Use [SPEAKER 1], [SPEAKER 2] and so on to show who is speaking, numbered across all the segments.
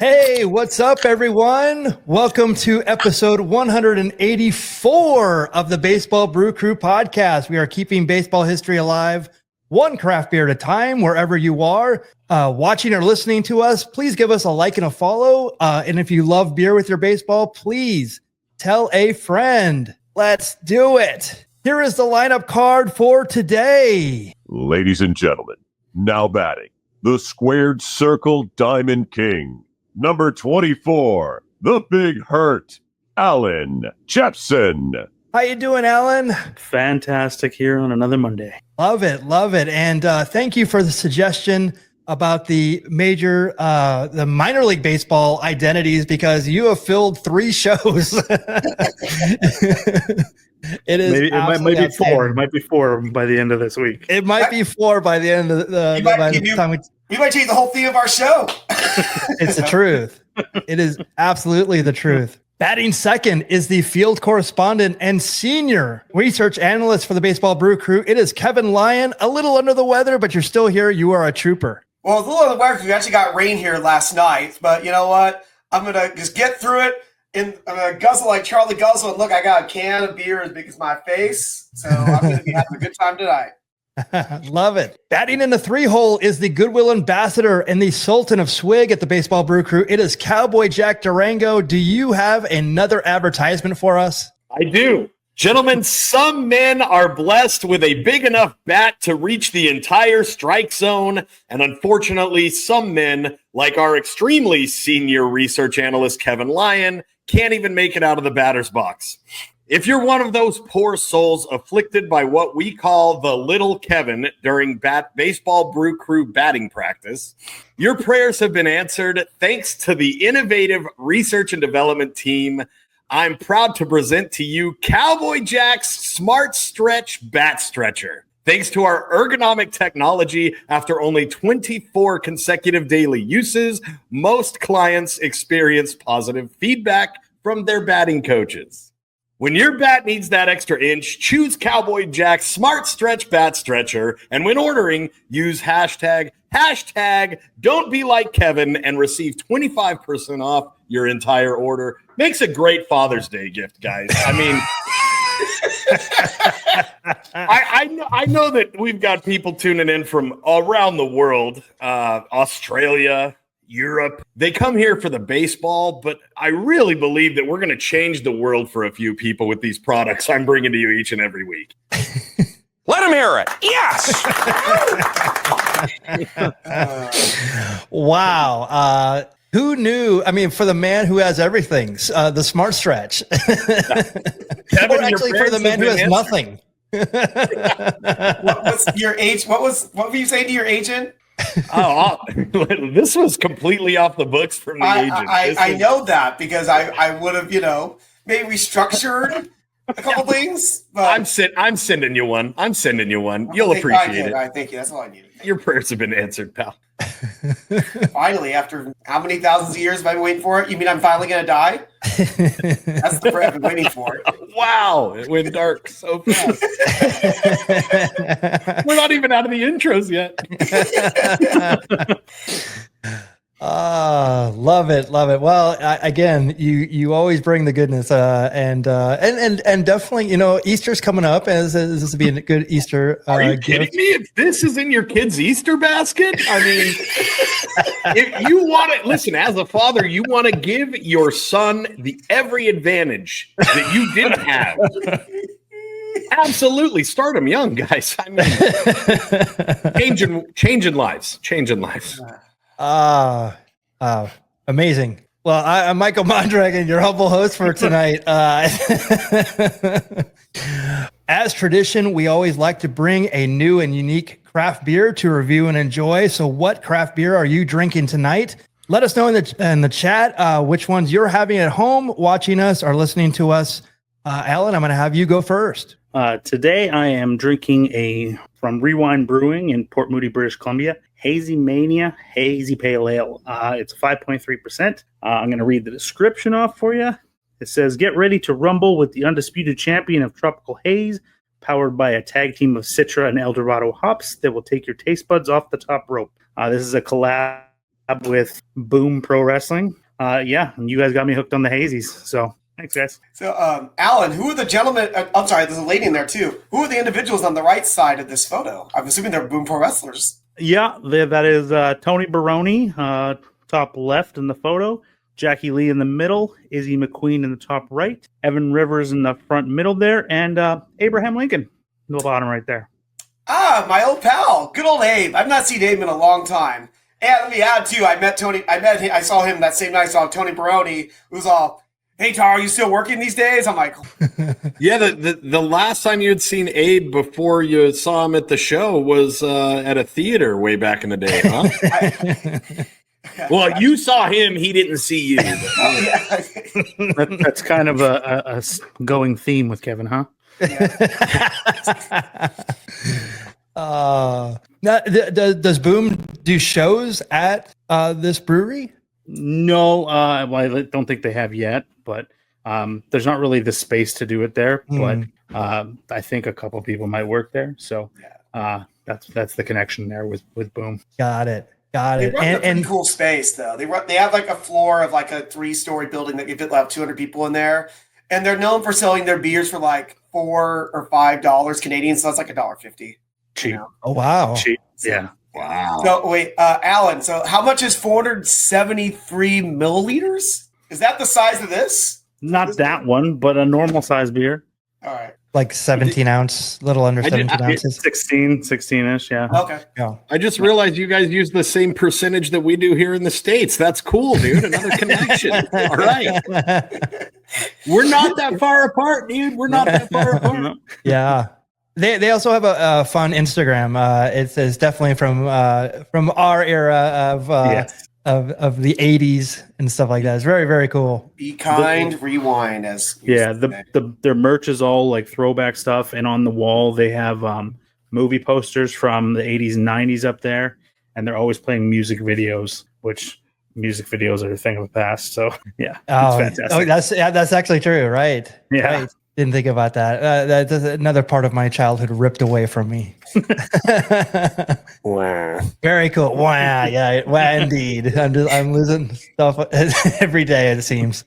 [SPEAKER 1] Hey, what's up, everyone? Welcome to episode 184 of the Baseball Brew Crew Podcast. We are keeping baseball history alive, one craft beer at a time, wherever you are. Watching or listening to us, please give us a like and a follow. And if you love beer with your baseball, please tell a friend. Let's do it. Here is the lineup card for today.
[SPEAKER 2] Ladies and gentlemen, now batting, the Squared Circle Diamond King. Number 24, the Big Hurt, Allan Jepsen.
[SPEAKER 1] How you doing, Allan?
[SPEAKER 3] Fantastic here on another Monday.
[SPEAKER 1] Love it, love it. And thank you for the suggestion about the minor league baseball identities, because you have filled 3 shows. It
[SPEAKER 3] might be 4. It might be 4 by the end of this week.
[SPEAKER 1] It might be 4 by the end of the time
[SPEAKER 4] we might change the whole theme of our show.
[SPEAKER 1] It's the truth. It is absolutely the truth. Batting second is the field correspondent and senior research analyst for the Baseball Brew Crew. It is Kevin Lyon, a little under the weather, but you're still here. You are a trooper.
[SPEAKER 4] Well, it's a little under the weather because we actually got rain here last night. But you know what? I'm going to just get through it. And I'm going to guzzle like Charlie Guzzle. And look, I got a can of beer as big as my face. So I'm going to be having a good time tonight.
[SPEAKER 1] Love it. Batting in the 3-hole is the Goodwill Ambassador and the Sultan of Swig at the Baseball Brew Crew. It is Cowboy Jack Durango. Do you have another advertisement for us?
[SPEAKER 5] I do. Gentlemen, some men are blessed with a big enough bat to reach the entire strike zone. And unfortunately, some men, like our extremely senior research analyst, Kevin Lyon, can't even make it out of the batter's box. If you're one of those poor souls afflicted by what we call the little Kevin during Baseball Brew Crew batting practice, your prayers have been answered thanks to the innovative research and development team. I'm proud to present to you Cowboy Jack's Smart Stretch Bat Stretcher. Thanks to our ergonomic technology, after only 24 consecutive daily uses, most clients experience positive feedback from their batting coaches. When your bat needs that extra inch, choose Cowboy Jack's Smart Stretch Bat Stretcher. And when ordering, use hashtag don't be like Kevin and receive 25% off your entire order. Makes a great Father's Day gift, guys. I mean, I know that we've got people tuning in from around the world, Australia, Europe. They come here for the baseball, but I really believe that we're going to change the world for a few people with these products I'm bringing to you each and every week.
[SPEAKER 6] Let them hear it. Yes.
[SPEAKER 1] Wow. Who knew? I mean, for the man who has everything, the Smart Stretch.
[SPEAKER 5] Kevin,
[SPEAKER 1] or actually for the man who has nothing.
[SPEAKER 4] What's your age? What were you saying to your agent?
[SPEAKER 5] This was completely off the books from the agent.
[SPEAKER 4] I know that because I would have, maybe restructured a couple things. But
[SPEAKER 5] I'm sending you one. You'll appreciate it.
[SPEAKER 4] Thank you. That's all I needed.
[SPEAKER 5] Your prayers have been answered, pal.
[SPEAKER 4] Finally, after how many thousands of years have I been waiting for it? You mean I'm finally going to die? That's the prayer I've been waiting for.
[SPEAKER 5] Wow, it went dark so fast. We're not even out of the intros yet.
[SPEAKER 1] Love it. Well, again, you always bring the goodness, and definitely, Easter's coming up, as this will be a good Easter.
[SPEAKER 5] Are you kidding me? If this is in your kid's Easter basket, I mean, if you want to listen, as a father, you want to give your son every advantage that you didn't have. Absolutely, start them young, guys. I mean, changing lives.
[SPEAKER 1] Amazing. Well, I'm Michael Mondragon, your humble host for tonight. As tradition, we always like to bring a new and unique craft beer to review and enjoy. So what craft beer are you drinking tonight? Let us know in the chat which ones you're having at home, watching us or listening to us. Allan, I'm going to have you go first.
[SPEAKER 3] Today I am drinking from Rewind Brewing in Port Moody, British Columbia, Hazy Mania Hazy Pale Ale. It's 5.3%. I'm going to read the description off for you. It says, get ready to rumble with the undisputed champion of Tropical Haze, powered by a tag team of Citra and Eldorado hops that will take your taste buds off the top rope. This is a collab with Boom Pro Wrestling. Yeah, and you guys got me hooked on the hazies. So thanks, guys.
[SPEAKER 4] So, Allan, who are the gentlemen? I'm sorry, there's a lady in there too. Who are the individuals on the right side of this photo? I'm assuming they're Boom Pro wrestlers.
[SPEAKER 3] Yeah, that is Tony Baroni, top left in the photo. Jackie Lee in the middle, Izzy McQueen in the top right, Evan Rivers in the front middle there, and Abraham Lincoln in the bottom right there.
[SPEAKER 4] Ah, my old pal, good old Abe. I've not seen Abe in a long time. And let me add too, I saw him that same night. I saw Tony Baroni, who was all, "Hey, Tar, are you still working these days?" I'm like,
[SPEAKER 5] Yeah, the last time you had seen Abe before you saw him at the show was at a theater way back in the day, huh? Well, you saw him; he didn't see you.
[SPEAKER 3] That's kind of a going theme with Kevin, huh?
[SPEAKER 1] Now, does Boom do shows at this brewery?
[SPEAKER 3] No, well, I don't think they have yet, but there's not really the space to do it there. But I think a couple people might work there, so that's the connection there with Boom.
[SPEAKER 1] Got it.
[SPEAKER 4] They run a pretty cool space though. They have like a floor of like a 3-story building that can fit like 200 people in there, and they're known for selling their beers for like $4 or $5 Canadian, so that's like $1.50.
[SPEAKER 3] Cheap.
[SPEAKER 4] You know?
[SPEAKER 1] Oh wow.
[SPEAKER 3] Cheap.
[SPEAKER 4] So,
[SPEAKER 3] Yeah.
[SPEAKER 5] Wow.
[SPEAKER 4] So wait, Allan. So how much is 473 milliliters? Is that the size of this?
[SPEAKER 3] Not that one, but a normal size beer.
[SPEAKER 4] All right.
[SPEAKER 1] Like 17 ounce, little under 17 ounces.
[SPEAKER 3] 16-ish, yeah.
[SPEAKER 4] Okay.
[SPEAKER 1] Yeah.
[SPEAKER 5] I just realized you guys use the same percentage that we do here in the States. That's cool, dude. Another connection. All right. We're not that far apart, dude. We're not that far apart.
[SPEAKER 1] Yeah. They also have a fun Instagram. It's definitely from our era of the 80s and stuff like that. It's very, very cool.
[SPEAKER 4] Be kind, rewind.
[SPEAKER 3] Their merch is all like throwback stuff, and on the wall they have movie posters from the 80s and 90s up there, and they're always playing music videos, which music videos are a thing of the past. So yeah, it's fantastic.
[SPEAKER 1] That's actually true, right?
[SPEAKER 3] Yeah.
[SPEAKER 1] Right. Didn't think about that. That's another part of my childhood ripped away from me.
[SPEAKER 5] Wow.
[SPEAKER 1] Very cool. Wow. Yeah. Wow. Indeed. I'm losing stuff every day, it seems.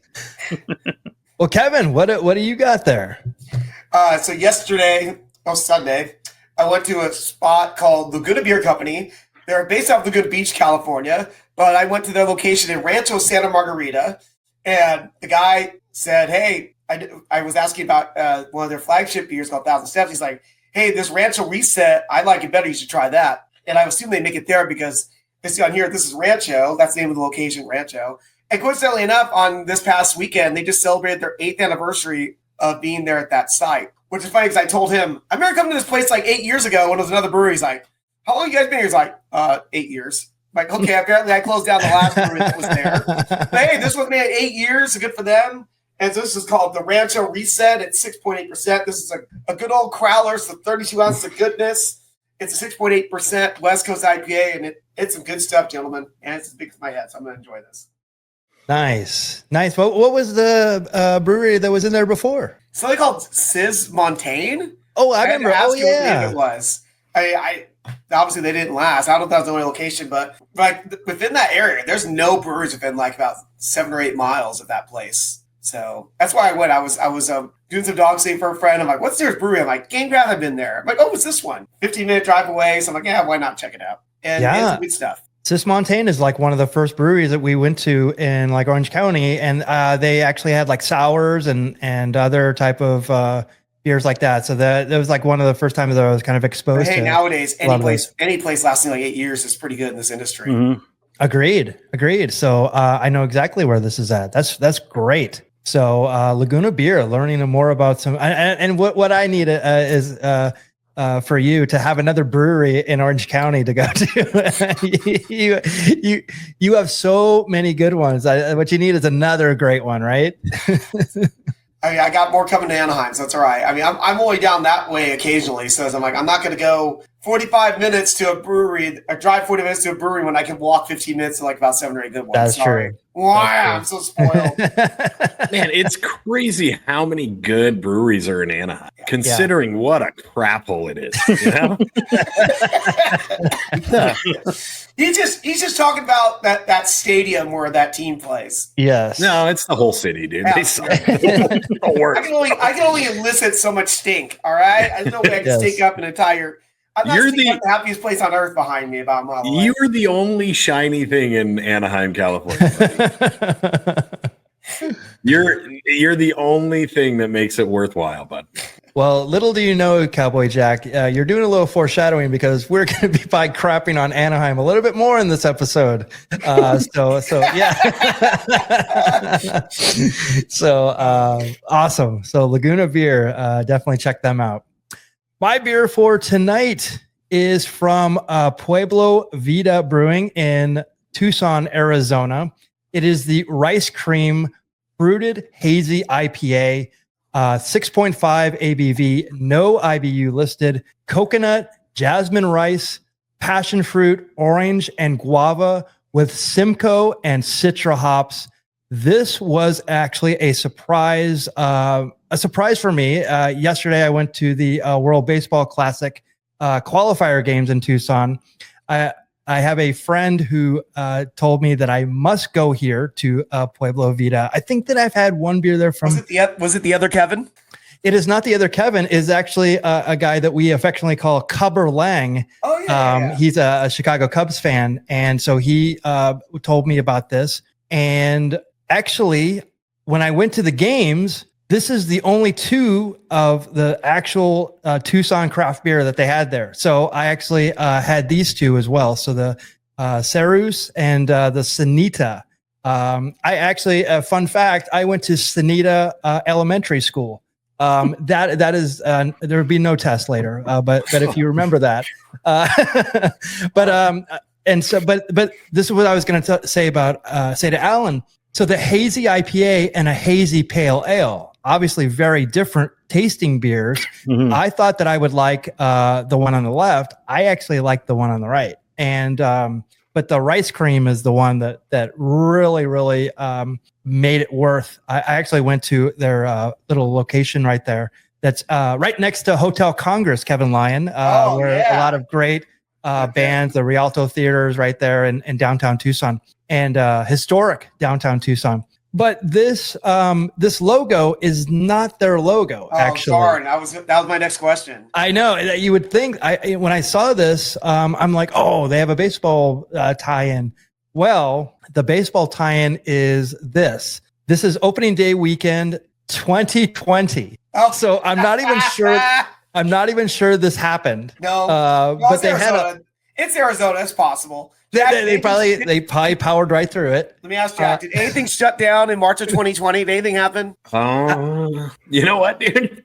[SPEAKER 1] Well, Kevin, what do you got there?
[SPEAKER 4] So Sunday, I went to a spot called Laguna Beer Company. They're based out of Laguna Beach, California, but I went to their location in Rancho Santa Margarita, and the guy said, "Hey," I was asking about one of their flagship beers called 1,000 Steps. He's like, "Hey, this Rancho Reset, I like it better. You should try that." And I assume they make it there because they see on here, this is Rancho. That's the name of the location, Rancho. And coincidentally enough, on this past weekend, they just celebrated their 8th anniversary of being there at that site, which is funny because I told him, I remember coming to this place like 8 years ago when it was another brewery. He's like, "How long have you guys been here?" He's like, 8 years. I'm like, okay, apparently I closed down the last brewery that was there. But hey, this was made 8 years. Good for them. And so this is called the Rancho Reset at 6.8%. This is a good old crowler, so 32 ounces of goodness. It's a 6.8% West Coast IPA, and it's some good stuff, gentlemen. And it's as big as my head, so I'm going to enjoy this.
[SPEAKER 1] Nice. What was the brewery that was in there before?
[SPEAKER 4] Something called Sis Montaigne.
[SPEAKER 1] Oh, I remember. Oh,
[SPEAKER 4] What name
[SPEAKER 1] yeah.
[SPEAKER 4] it was. I obviously they didn't last. I don't know if that was the only location, but like within that area, there's no breweries within like about 7 or 8 miles of that place. So that's why I went. I was doing some dog sitting for a friend. I'm like, "What's their brewery?" I'm like, "Game Grab, I've been there." I'm like, "Oh, it's this one. 15-minute drive away." So I'm like, "Yeah, why not check it out?" And it's some good stuff.
[SPEAKER 1] Sis Montaigne is like one of the first breweries that we went to in like Orange County, and they actually had like sours and other type of beers like that. So that was like one of the first times that I was kind of exposed.
[SPEAKER 4] But hey,
[SPEAKER 1] to
[SPEAKER 4] nowadays any place lasting like 8 years is pretty good in this industry.
[SPEAKER 3] Mm-hmm.
[SPEAKER 1] Agreed. So I know exactly where this is at. That's great. So Laguna Beer, learning more about some, and what I need is for you to have another brewery in Orange County to go to. you have so many good ones. What you need is another great one, right?
[SPEAKER 4] I mean, I got more coming to Anaheim, so that's all right. I mean, I'm only down that way occasionally, so I'm like, I'm not going to go 45 minutes to a brewery, I drive 40 minutes to a brewery when I can walk 15 minutes to like about 7 or 8 good ones.
[SPEAKER 1] That's
[SPEAKER 4] Sorry.
[SPEAKER 1] true.
[SPEAKER 4] Wow,
[SPEAKER 1] That's
[SPEAKER 4] I'm so spoiled.
[SPEAKER 5] Man, it's crazy how many good breweries are in Anaheim, considering what a crap hole it is. You know?
[SPEAKER 4] He's just talking about that stadium where that team plays.
[SPEAKER 1] Yes.
[SPEAKER 5] No, it's the whole city, dude.
[SPEAKER 4] Yeah.
[SPEAKER 5] They suck. The worst.
[SPEAKER 4] I can only elicit so much stink. All right, there's no way I can
[SPEAKER 1] Yes.
[SPEAKER 4] stink up an entire. I'm not
[SPEAKER 5] You're
[SPEAKER 4] stinking up the happiest place on earth behind me about my life.
[SPEAKER 5] You're the only shiny thing in Anaheim, California. You're the only thing that makes it worthwhile, bud.
[SPEAKER 1] Well, little do you know, Cowboy Jack, you're doing a little foreshadowing because we're going to be crapping on Anaheim a little bit more in this episode. So yeah. So awesome. So Laguna Beer, definitely check them out. My beer for tonight is from Pueblo Vida Brewing in Tucson, Arizona. It is the Rice Cream Fruited Hazy IPA, 6.5 ABV, no IBU listed, coconut, jasmine rice, passion fruit, orange, and guava with Simcoe and Citra hops. This was actually a surprise for me. Yesterday, I went to the World Baseball Classic qualifier games in Tucson. I have a friend who told me that I must go here to Pueblo Vida. I think that I've had one beer there from.
[SPEAKER 4] Was it the other Kevin?
[SPEAKER 1] It is not the other Kevin. It is actually a guy that we affectionately call Cubber Lang.
[SPEAKER 4] Oh yeah.
[SPEAKER 1] He's a Chicago Cubs fan, and so he told me about this. And actually, when I went to the games, this is the only two of the actual Tucson craft beer that they had there. So I actually had these two as well. So the Cerus and the Sanita. I actually, fun fact, I went to Sanita Elementary School. That is there would be no test later, but if you remember that, but this is what I was going to say to Allan. So the hazy IPA and a hazy pale ale, obviously very different tasting beers. Mm-hmm. I thought that I would like the one on the left. I actually like the one on the right. And but the Rice Cream is the one that really made it worth. I actually went to their little location right there. That's right next to Hotel Congress, Kevin Lyon, where a lot of great bands, the Rialto Theater is right there in downtown Tucson, and historic downtown Tucson. But this logo is not their logo. Actually,
[SPEAKER 4] darn, that was my next question.
[SPEAKER 1] I know that you would think. When I saw this, I'm like, oh, they have a baseball tie-in. Well, the baseball tie-in is this. This is opening day weekend 2020. Oh. So I'm not even sure. I'm not even sure this happened.
[SPEAKER 4] No,
[SPEAKER 1] but they had
[SPEAKER 4] it's Arizona. It's possible.
[SPEAKER 1] They probably powered right through it.
[SPEAKER 4] Let me ask Jack, did anything shut down in March of 2020? Did anything happen?
[SPEAKER 5] You know what, dude?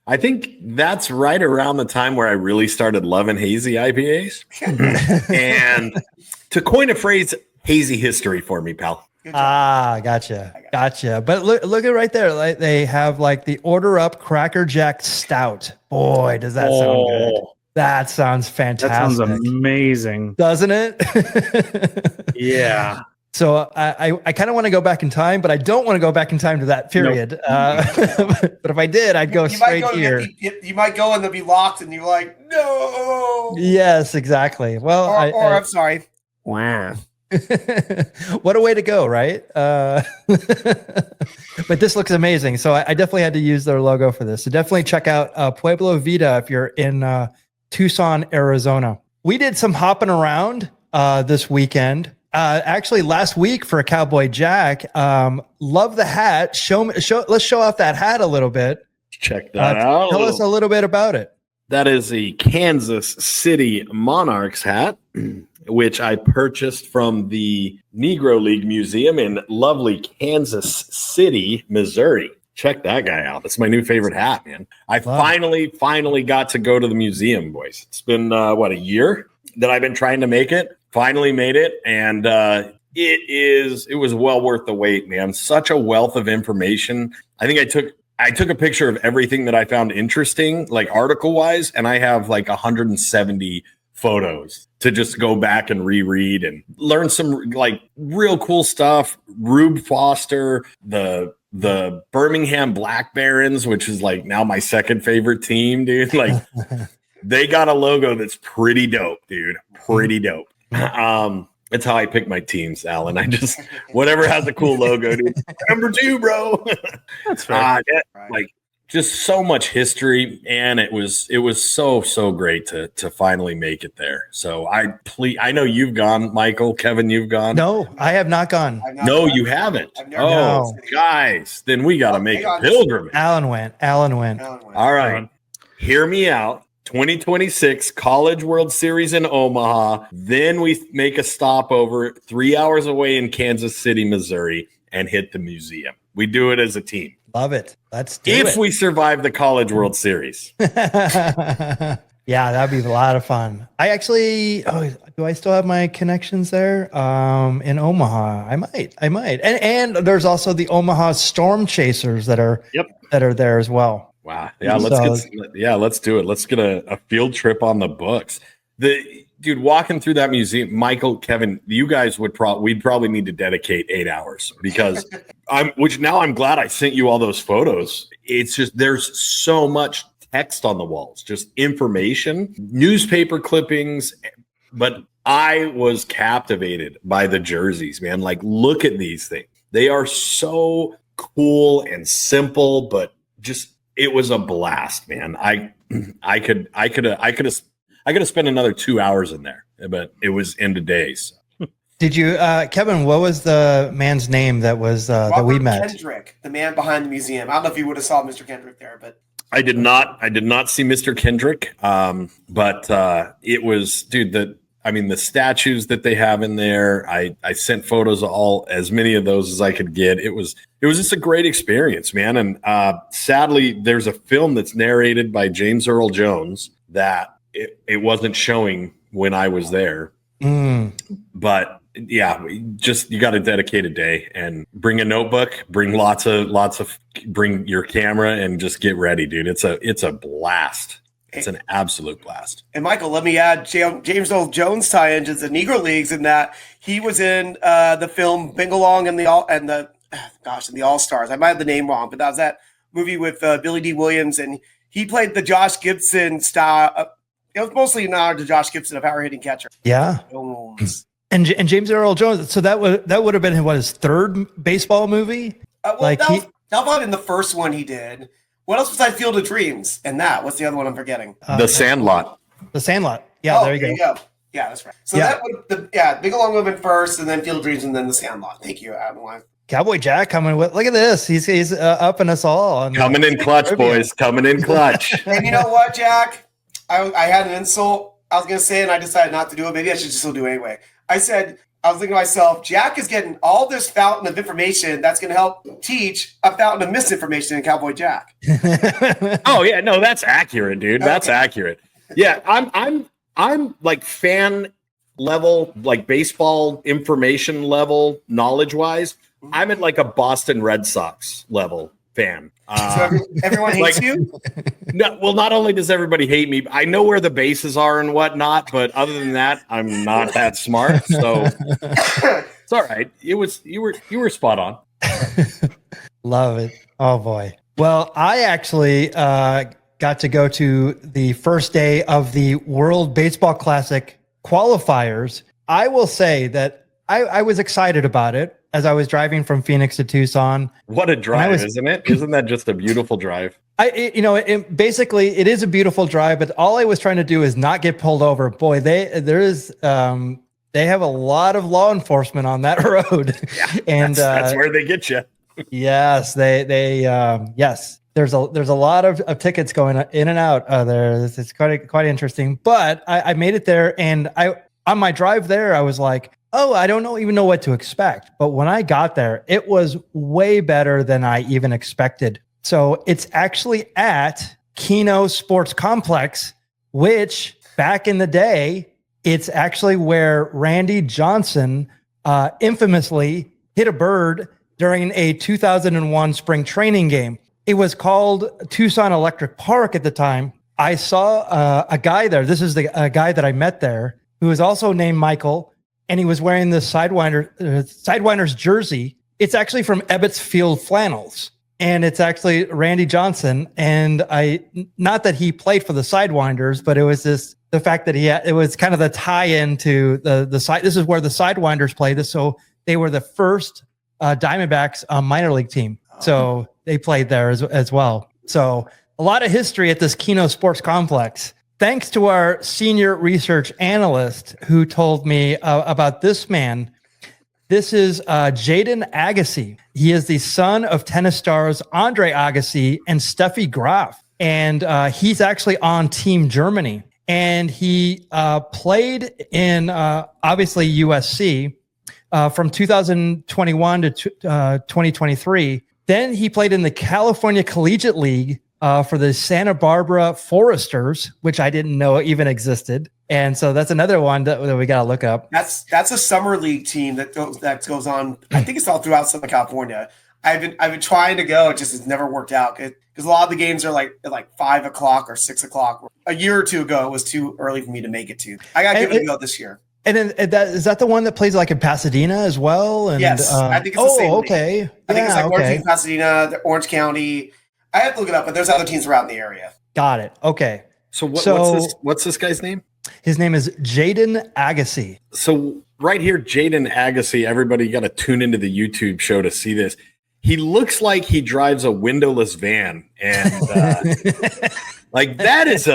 [SPEAKER 5] I think that's right around the time where I really started loving hazy IPAs. And to coin a phrase, hazy history for me, pal.
[SPEAKER 1] Gotcha. But look at right there. Like they have like the Order Up Cracker Jack Stout. Boy, does that sound good. That sounds fantastic.
[SPEAKER 3] That sounds amazing.
[SPEAKER 1] Doesn't it?
[SPEAKER 3] Yeah.
[SPEAKER 1] So I kind of want to go back in time, but I don't want to go back in time to that period. Nope. But if I did, I'd go straight here.
[SPEAKER 4] You might go and they'll be locked and you're like, no.
[SPEAKER 1] Yes, exactly. Well,
[SPEAKER 4] I'm sorry.
[SPEAKER 3] Wow.
[SPEAKER 1] What a way to go, right? But this looks amazing. So I definitely had to use their logo for this. So definitely check out Pueblo Vida if you're in Tucson, Arizona. We did some hopping around this weekend. Actually, last week for Cowboy Jack. Love the hat. Let's show off that hat a little bit.
[SPEAKER 5] Check that out.
[SPEAKER 1] Tell us a little bit about it.
[SPEAKER 5] That is a Kansas City Monarchs hat, which I purchased from the Negro League Museum in lovely Kansas City, Missouri. Check that guy out. That's my new favorite hat, man. I finally got to go to the museum, boys. It's been, a year that I've been trying to make it. Finally made it, and it was well worth the wait, man. Such a wealth of information. I think I took I took a picture of everything that I found interesting, like article wise, and I have like 170 photos to just go back and reread and learn some like real cool stuff. Rube Foster, the Birmingham Black Barons, which is like now my second favorite team, dude. Like they got a logo that's pretty dope, dude. Pretty dope. That's how I pick my teams, Allan. I just whatever has a cool logo, dude. Number 2, bro.
[SPEAKER 3] That's fair.
[SPEAKER 5] Like just so much history, and it was so great to finally make it there. So I know you've gone, Michael, Kevin, you've gone.
[SPEAKER 1] No, I have not gone.
[SPEAKER 5] No, you haven't.
[SPEAKER 1] No.
[SPEAKER 5] Guys, then we got to make a pilgrimage.
[SPEAKER 1] Alan went.
[SPEAKER 5] All right, hear me out. 2026 College World Series in Omaha. Then we make a stopover 3 hours away in Kansas City, Missouri, and hit the museum. We do it as a team.
[SPEAKER 1] Love it. Let's do it.
[SPEAKER 5] If we survive the College World Series.
[SPEAKER 1] Yeah, that'd be a lot of fun. I actually, do I still have my connections there? In Omaha, I might. And there's also the Omaha Storm Chasers that are there as well.
[SPEAKER 5] Wow. Yeah, let's do it. Let's get a field trip on the books. Dude, walking through that museum, Michael, Kevin, you guys we'd probably need to dedicate 8 hours because I'm glad I sent you all those photos. It's just there's so much text on the walls, just information, newspaper clippings, but I was captivated by the jerseys, man. Like, look at these things. They are so cool and simple, but just it was a blast, man. I could have spent another 2 hours in there, but it was into days.
[SPEAKER 1] Did you, Kevin? What was the man's name that was that we met?
[SPEAKER 4] Kendrick, the man behind the museum. I don't know if you would have saw Mr. Kendrick there, but
[SPEAKER 5] I did not see Mr. Kendrick. But it was, dude. The statues that they have in there. I sent photos of as many of those as I could get. It was just a great experience, man. And sadly, there's a film that's narrated by James Earl Jones that it wasn't showing when I was there. But yeah, you got to dedicate a day and bring a notebook, bring bring your camera and just get ready, dude. It's a blast. It's an absolute blast.
[SPEAKER 4] And Michael, let me add James Earl Jones tie-in to the Negro Leagues in that he was in the film Bingalong and the All-Stars. I might have the name wrong, but that was that movie with Billy D. Williams, and he played the Josh Gibson style. It was mostly an honor to Josh Gibson, a power hitting catcher.
[SPEAKER 1] Yeah. And James Earl Jones. So that would have been his third baseball movie.
[SPEAKER 4] That was in the first one he did. What else besides Field of Dreams? And what's the other one I'm forgetting?
[SPEAKER 5] The Sandlot.
[SPEAKER 1] The Sandlot. Yeah, there you go.
[SPEAKER 4] Yeah, that's right. So Bingalong would have been first, and then Field of Dreams, and then The Sandlot. Thank you, Adam.
[SPEAKER 1] Cowboy Jack coming with. Look at this. He's upping us all.
[SPEAKER 5] Coming in clutch, boys. Coming in clutch.
[SPEAKER 4] And you know what, Jack? I had an insult I was going to say, and I decided not to do it. Maybe I should just still do it anyway. I was thinking to myself, Jack is getting all this fountain of information that's going to help teach a fountain of misinformation in Cowboy Jack.
[SPEAKER 5] Oh yeah, no, that's accurate, dude. That's accurate. Yeah, I'm like fan level, like baseball information level, knowledge wise. I'm at like a Boston Red Sox level fan.
[SPEAKER 4] So everyone hates you?
[SPEAKER 5] No, well, not only does everybody hate me, I know where the bases are and whatnot, but other than that, I'm not that smart. So it's all right. You were spot on.
[SPEAKER 1] Love it. Oh boy. Well, I actually got to go to the first day of the World Baseball Classic qualifiers. I will say that I was excited about it as I was driving from Phoenix to Tucson.
[SPEAKER 5] What a drive, isn't it? Isn't that just a beautiful drive?
[SPEAKER 1] Basically it is a beautiful drive, but all I was trying to do is not get pulled over. Boy, they have a lot of law enforcement on that road.
[SPEAKER 5] Yeah,
[SPEAKER 1] and
[SPEAKER 5] that's where they get you.
[SPEAKER 1] Yes, yes. There's a lot of tickets going in and out there. It's quite interesting. But I made it there, and on my drive there, I was like, oh, I don't even know what to expect. But when I got there, it was way better than I even expected. So it's actually at Keno Sports Complex, which back in the day, it's actually where Randy Johnson infamously hit a bird during a 2001 spring training game. It was called Tucson Electric Park at the time. I saw a guy there. This is a guy that I met there who was also named Michael, and he was wearing the Sidewinders jersey. It's actually from Ebbets Field Flannels, and it's actually Randy Johnson. And not that he played for the Sidewinders, but it was the fact that it was kind of the tie-in to the side. This is where the Sidewinders played. So they were the first Diamondbacks minor league team. So they played there as well. So a lot of history at this Keno Sports Complex. Thanks to our senior research analyst who told me about this man. This is Jaden Agassi. He is the son of tennis stars Andre Agassi and Steffi Graf. And he's actually on Team Germany. And he played in, obviously, USC from 2021 to 2023. Then he played in the California Collegiate League for the Santa Barbara Foresters, which I didn't know even existed. And so that's another one that we got to look up.
[SPEAKER 4] That's a summer league team that goes on. I think it's all throughout Southern California. I've been trying to go. It just has never worked out because a lot of the games are at 5 o'clock or 6 o'clock. A year or two ago, it was too early for me to make it to. I got to give it a go this year.
[SPEAKER 1] And then is that the one that plays like in Pasadena as well? And,
[SPEAKER 4] yes, I think it's the same.
[SPEAKER 1] Okay.
[SPEAKER 4] League. I think it's Orange, Pasadena, Orange County. I have to look it up, but there's other teams around the area.
[SPEAKER 1] Got it. Okay.
[SPEAKER 5] So what's this guy's name?
[SPEAKER 1] His name is Jaden Agassi.
[SPEAKER 5] So right here, Jaden Agassi, everybody got to tune into the YouTube show to see this. He looks like he drives a windowless van. And that's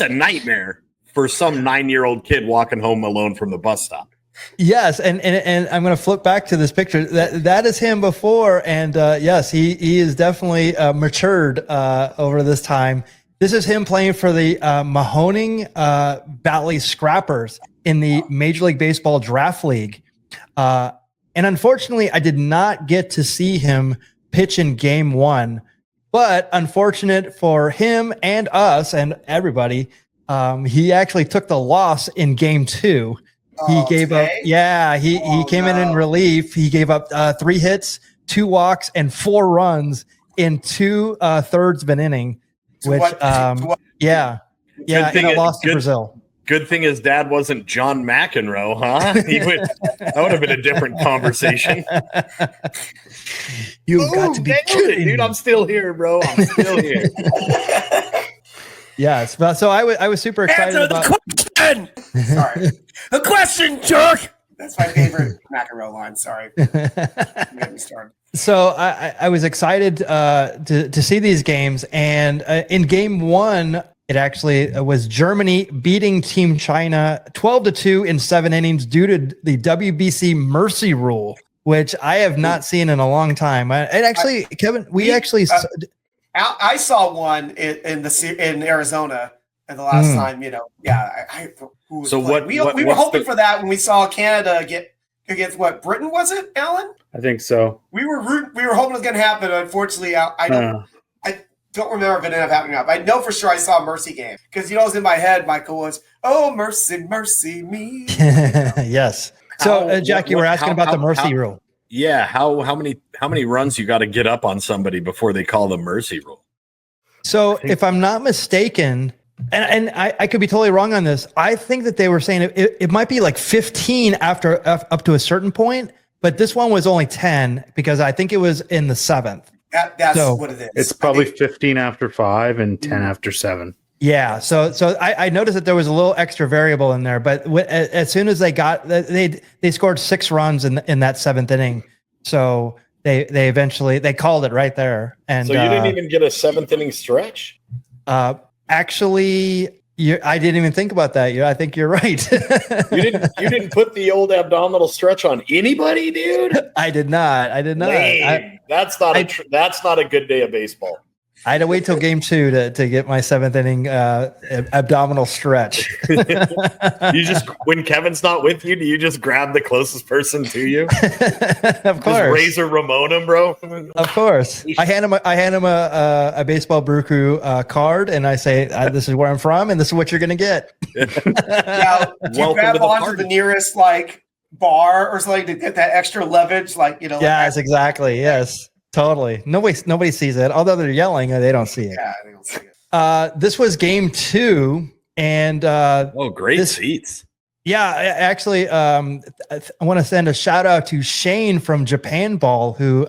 [SPEAKER 5] a nightmare for some 9-year-old kid walking home alone from the bus stop.
[SPEAKER 1] Yes, and I'm going to flip back to this picture. That is him before, and yes, he is definitely matured over this time. This is him playing for the Mahoning Valley Scrappers in the Major League Baseball Draft League. And unfortunately, I did not get to see him pitch in Game 1. But unfortunate for him and us and everybody, he actually took the loss in Game 2. He gave up. Yeah, he came in relief. He gave up 3 hits, 2 walks, and 4 runs in 2/3 of an inning. Which, and a loss to Brazil.
[SPEAKER 5] Good thing his dad wasn't John McEnroe, huh? That would have been a different conversation.
[SPEAKER 1] You've got to be kidding,
[SPEAKER 5] dude! I'm still here, bro. I'm still here.
[SPEAKER 1] Yes, but so I was super excited about
[SPEAKER 6] the question.
[SPEAKER 4] Sorry.
[SPEAKER 6] A question, jerk.
[SPEAKER 4] That's my favorite McEnroe line. Sorry. Get me started.
[SPEAKER 1] So I was excited to see these games, and in Game 1, it actually was Germany beating Team China 12-2 in 7 innings due to the WBC mercy rule, which I have not seen in a long time. Kevin,
[SPEAKER 4] I saw one in Arizona. And the last time, we were hoping for that when we saw Canada get against Britain, was it, Allan?
[SPEAKER 3] I think so.
[SPEAKER 4] We were hoping it was going to happen. Unfortunately, I don't remember if it ended up happening. I know for sure I saw a mercy game because it was in my head. Michael was, "Oh, mercy, mercy me."
[SPEAKER 1] Yes. So, Jack, you were asking about the mercy rule.
[SPEAKER 5] Yeah. How many runs you got to get up on somebody before they call the mercy rule?
[SPEAKER 1] So, if I'm not mistaken. And I could be totally wrong on this. I think that they were saying it might be like 15 after up to a certain point, but this one was only 10 because I think it was in the 7th.
[SPEAKER 4] That's what it is.
[SPEAKER 3] It's probably 15 after 5 and 10 after 7.
[SPEAKER 1] Yeah. So I noticed that there was a little extra variable in there, but as soon as they scored 6 runs in that 7th inning. So they eventually called it right there. And
[SPEAKER 5] so you didn't even get a 7th inning stretch?
[SPEAKER 1] Actually, I didn't even think about that. I think you're right.
[SPEAKER 5] You didn't put the old abdominal stretch on anybody, dude?
[SPEAKER 1] I did not.
[SPEAKER 5] That's not a good day of baseball.
[SPEAKER 1] I had to wait till Game 2 to get my 7th inning abdominal stretch.
[SPEAKER 5] You just, when Kevin's not with you, do you just grab the closest person to you?
[SPEAKER 1] Of course,
[SPEAKER 5] just Razor Ramon him, bro.
[SPEAKER 1] Of course, I hand him a Baseball Brew Crew card, and I say, "This is where I'm from, and this is what you're gonna get."
[SPEAKER 4] Now, do you grab onto the nearest bar or something to get that extra leverage?
[SPEAKER 1] Yes, exactly. Yes. Totally. Nobody sees it. Although they're yelling, they don't see it.
[SPEAKER 4] Yeah, they don't see it.
[SPEAKER 1] This was game 2, and
[SPEAKER 5] Great seats.
[SPEAKER 1] yeah, actually, I want to send a shout out to Shane from Japan Ball, who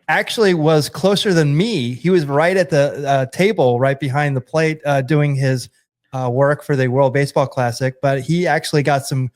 [SPEAKER 1] actually was closer than me. He was right at the table, right behind the plate, doing his work for the World Baseball Classic. But he actually got some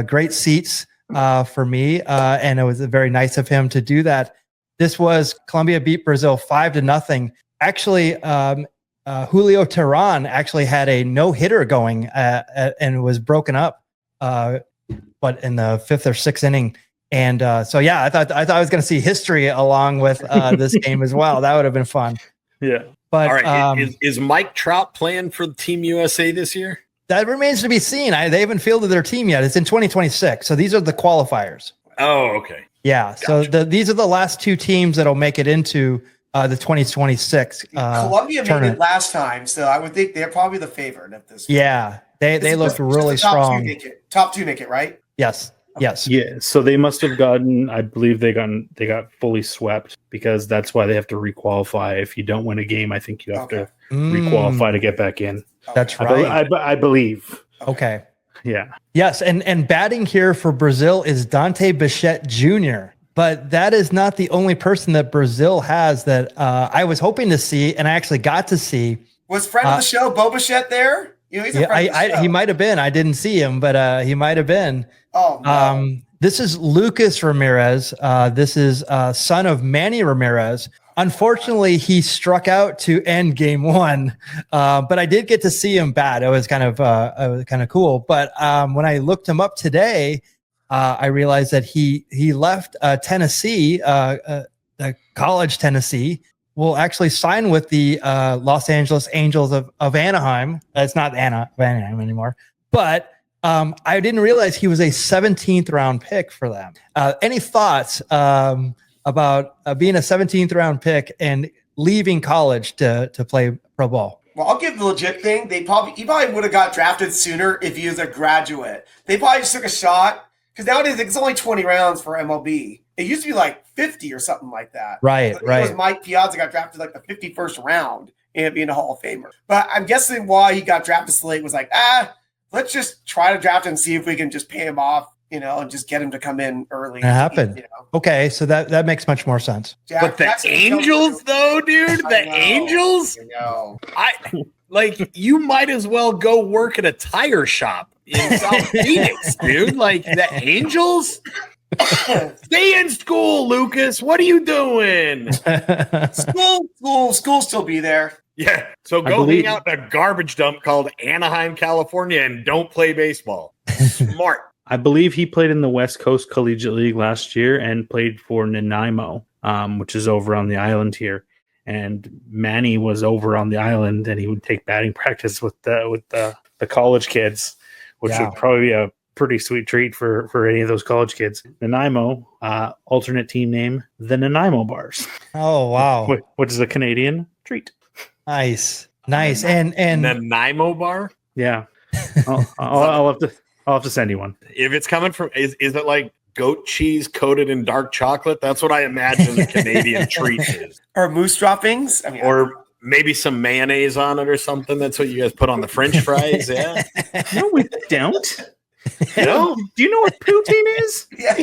[SPEAKER 1] great seats for me, and it was very nice of him to do that. This was Colombia beat Brazil 5-0. Actually, Julio Teheran actually had a no-hitter going and was broken up, but in the 5th or 6th inning. And so, yeah, I thought I was going to see history along with this game as well. That would have been fun.
[SPEAKER 3] Yeah.
[SPEAKER 1] But
[SPEAKER 5] All right, is Mike Trout playing for Team USA this year?
[SPEAKER 1] that remains to be seen. They haven't fielded their team yet. It's in 2026. So these are the qualifiers.
[SPEAKER 5] Oh, okay.
[SPEAKER 1] Yeah.
[SPEAKER 5] Gotcha.
[SPEAKER 1] So these are the last 2 teams that'll make it into the 2026
[SPEAKER 4] Colombia made
[SPEAKER 1] tournament.
[SPEAKER 4] it last time, so I would think they're probably the favorite at this.
[SPEAKER 1] Yeah. They looked really strong.
[SPEAKER 4] Top two make it, right?
[SPEAKER 1] Yes. Yes.
[SPEAKER 3] Yeah, so they must have gotten. I believe they got fully swept because that's why they have to requalify. If you don't win a game, I think you have to requalify to get back in.
[SPEAKER 1] That's
[SPEAKER 3] I
[SPEAKER 1] right.
[SPEAKER 3] I believe.
[SPEAKER 1] Okay.
[SPEAKER 3] Yeah.
[SPEAKER 1] Yes, and batting here for Brazil is Dante Bichette Jr., but that is not the only person that Brazil has that I was hoping to see, and I actually got to see.
[SPEAKER 4] Was friend of the show Bo Bichette there? You know, he's a friend of the show.
[SPEAKER 1] He might have been. I didn't see him, but he might have been.
[SPEAKER 4] Oh, no.
[SPEAKER 1] This is Lucas Ramirez. This is son of Manny Ramirez. Unfortunately, he struck out to end game 1, but I did get to see him bat. It was kind of cool. But when I looked him up today, I realized that he left Tennessee, college Tennessee. Will actually sign with the Los Angeles Angels of Anaheim. It's not Anaheim anymore, but I didn't realize he was a 17th round pick for them. Any thoughts about being a 17th round pick and leaving college to play pro ball?
[SPEAKER 4] Well, I'll give the legit thing. He probably would have got drafted sooner if he was a graduate. They probably just took a shot because nowadays it's only 20 rounds for MLB. It used to be like 50 or something like that.
[SPEAKER 1] Right.
[SPEAKER 4] It was Mike Piazza got drafted like the 51st round and being a Hall of Famer. But I'm guessing why he got drafted so late was like, let's just try to draft him and see if we can just pay him off, and just get him to come in early.
[SPEAKER 1] It happened. Okay, so that makes much more sense.
[SPEAKER 5] But the Angels, though, dude, Angels, you might as well go work at a tire shop in South Phoenix, dude. Like the Angels. Stay in school, Lucas. What are you doing?
[SPEAKER 4] School still be there.
[SPEAKER 5] Yeah. So go hang out in a garbage dump called Anaheim, California, and don't play baseball. Smart.
[SPEAKER 3] I believe he played in the West Coast Collegiate League last year and played for Nanaimo, which is over on the island here. And Manny was over on the island, and he would take batting practice with the college kids, which would probably be a pretty sweet treat for any of those college kids. Nanaimo, alternate team name, the Nanaimo Bars.
[SPEAKER 1] Oh, wow.
[SPEAKER 3] Which is a Canadian treat.
[SPEAKER 1] Nice. And
[SPEAKER 5] Nanaimo Bar?
[SPEAKER 3] Yeah. I'll have to send you one.
[SPEAKER 5] If it's coming from, is it like goat cheese coated in dark chocolate? That's what I imagine the Canadian treat is.
[SPEAKER 4] Or moose droppings.
[SPEAKER 5] Or maybe some mayonnaise on it or something. That's what you guys put on the French fries. Yeah.
[SPEAKER 3] No, we don't.
[SPEAKER 5] No?
[SPEAKER 3] Do you know what poutine is?
[SPEAKER 4] Yeah.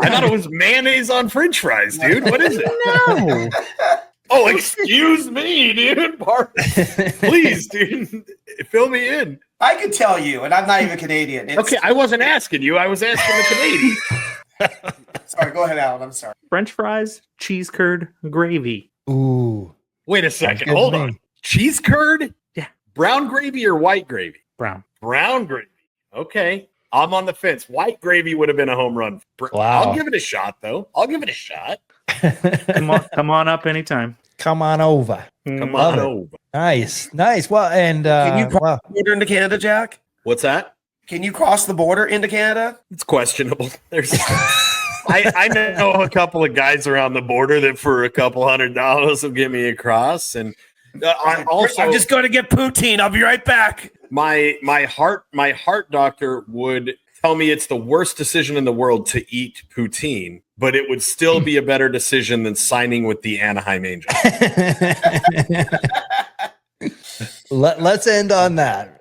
[SPEAKER 5] I thought it was mayonnaise on French fries, dude. What is it?
[SPEAKER 3] No.
[SPEAKER 5] Oh, excuse me, dude. Please, dude. Fill me in.
[SPEAKER 4] I could tell you, and I'm not even Canadian.
[SPEAKER 5] Okay, I wasn't asking you. I was asking the Canadian.
[SPEAKER 4] Sorry, go ahead, Allan. I'm sorry.
[SPEAKER 3] French fries, cheese curd, gravy.
[SPEAKER 1] ooh,
[SPEAKER 5] Wait a second. Hold on. Cheese curd?
[SPEAKER 3] Yeah.
[SPEAKER 5] Brown gravy or white gravy?
[SPEAKER 3] Brown.
[SPEAKER 5] Brown gravy. Okay. I'm on the fence. White gravy would have been a home run.
[SPEAKER 1] Wow.
[SPEAKER 5] I'll give it a shot, though. I'll give it a shot.
[SPEAKER 3] Come on up anytime.
[SPEAKER 1] come on over.
[SPEAKER 5] Come
[SPEAKER 1] Love
[SPEAKER 5] on
[SPEAKER 1] it.
[SPEAKER 5] over.
[SPEAKER 1] Nice. Well, and
[SPEAKER 4] Can you cross
[SPEAKER 1] wow.
[SPEAKER 4] the border into Canada, Jack?
[SPEAKER 5] What's that?
[SPEAKER 4] Can you cross the border into Canada?
[SPEAKER 5] It's questionable. I know a couple of guys around the border that for a couple $100 will give me a cross, and
[SPEAKER 6] I'm just going to get poutine. I'll be right back.
[SPEAKER 5] my heart doctor would tell me it's the worst decision in the world to eat poutine, but it would still be a better decision than signing with the Anaheim Angels.
[SPEAKER 1] Let's end on that.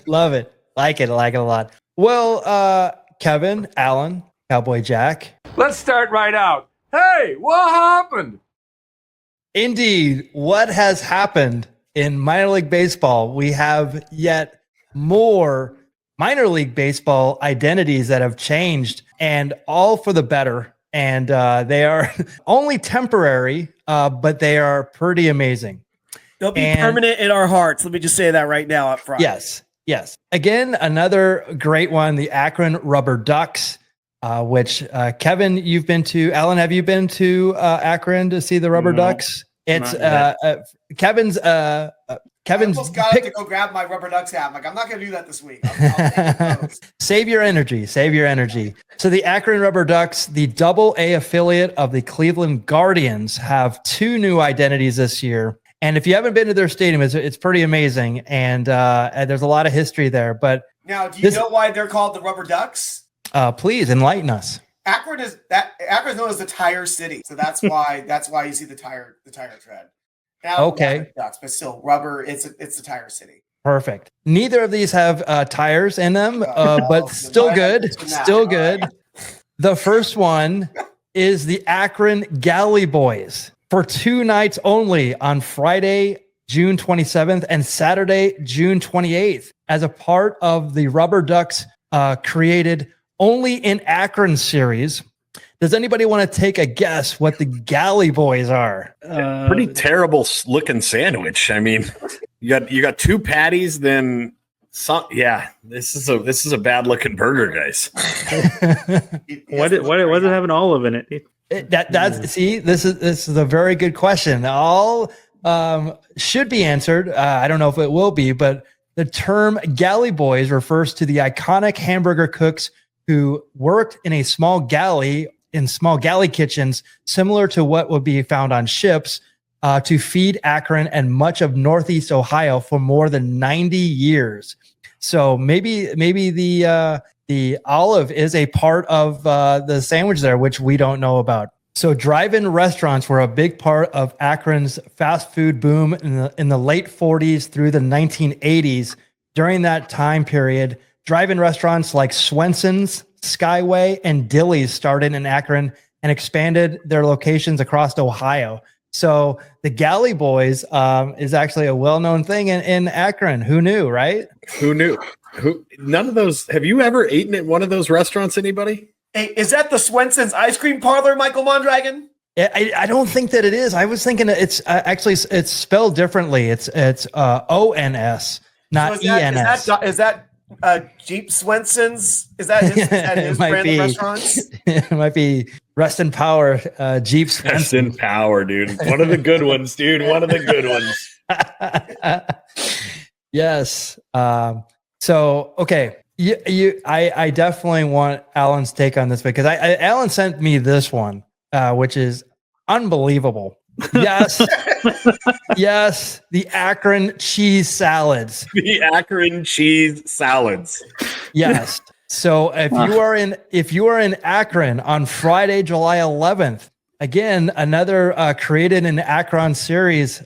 [SPEAKER 1] Love it. Like it a lot. Well, Kevin, Allan, Cowboy Jack.
[SPEAKER 7] Let's start right out. Hey, what happened?
[SPEAKER 1] Indeed, what has happened in minor league baseball? We have yet more minor league baseball identities that have changed, and all for the better. And they are only temporary, but they are pretty amazing.
[SPEAKER 8] They'll be permanent in our hearts. Let me just say that right now up front.
[SPEAKER 1] Yes. Again, another great one, the Akron Rubber Ducks, which Kevin, you've been to. Allan, have you been to Akron to see the Rubber Ducks? It's Kevin's. Kevin's
[SPEAKER 4] I almost got to go grab my Rubber Ducks hat. I'm like, I'm not going to do that this week. I'll
[SPEAKER 1] Save your energy. So the Akron Rubber Ducks, the Double-A affiliate of the Cleveland Guardians, have 2 new identities this year. And if you haven't been to their stadium, it's pretty amazing. And there's a lot of history there. But
[SPEAKER 4] now, do you know why they're called the Rubber Ducks?
[SPEAKER 1] Please enlighten us.
[SPEAKER 4] Akron is known as the Tire City, so that's why you see the tire tread. Now,
[SPEAKER 1] okay,
[SPEAKER 4] Ducks, but still, rubber. It's the Tire City.
[SPEAKER 1] Perfect. Neither of these have tires in them, but still good. Still good. Right. The first one is the Akron Galley Boys for 2 nights only on Friday, June 27th and Saturday, June 28th, as a part of the Rubber Ducks created only in Akron series. Does anybody want to take a guess what the Galley Boys are?
[SPEAKER 5] Pretty terrible looking sandwich. I mean, you got 2 patties, then some. Yeah, this is a bad looking burger, guys.
[SPEAKER 3] Why does it have an olive in it?
[SPEAKER 1] This is a very good question. All should be answered. I don't know if it will be, but the term Galley Boys refers to the iconic hamburger cooks who worked in small galley kitchens, similar to what would be found on ships, to feed Akron and much of Northeast Ohio for more than 90 years. So maybe the olive is a part of the sandwich there, which we don't know about. So drive-in restaurants were a big part of Akron's fast food boom in the late 40s through the 1980s. During that time period, drive-in restaurants like Swenson's, Skyway, and Dilly's started in Akron and expanded their locations across Ohio. So the Galley Boys is actually a well-known thing in Akron. Who knew, right?
[SPEAKER 5] Who knew? None of those. Have you ever eaten at one of those restaurants, anybody?
[SPEAKER 4] Hey, is that the Swenson's ice cream parlor, Michael Mondragon?
[SPEAKER 1] I don't think that it is. I was thinking it's actually it's spelled differently. It's ONS, not ENS.
[SPEAKER 4] Is that Jeep Swenson's? Is that his brand of restaurants?
[SPEAKER 1] It might be Rest in Power, Jeep Swenson.
[SPEAKER 5] Rest in Power, dude. One of the good ones, dude. One of the good ones.
[SPEAKER 1] Yes. So, okay. I definitely want Allan's take on this because Allan sent me this one, which is unbelievable. Yes. Yes. The Akron cheese salads.
[SPEAKER 5] The Akron cheese salads.
[SPEAKER 1] Yes. So if you are in Akron on Friday, July 11th, again, another created in Akron series,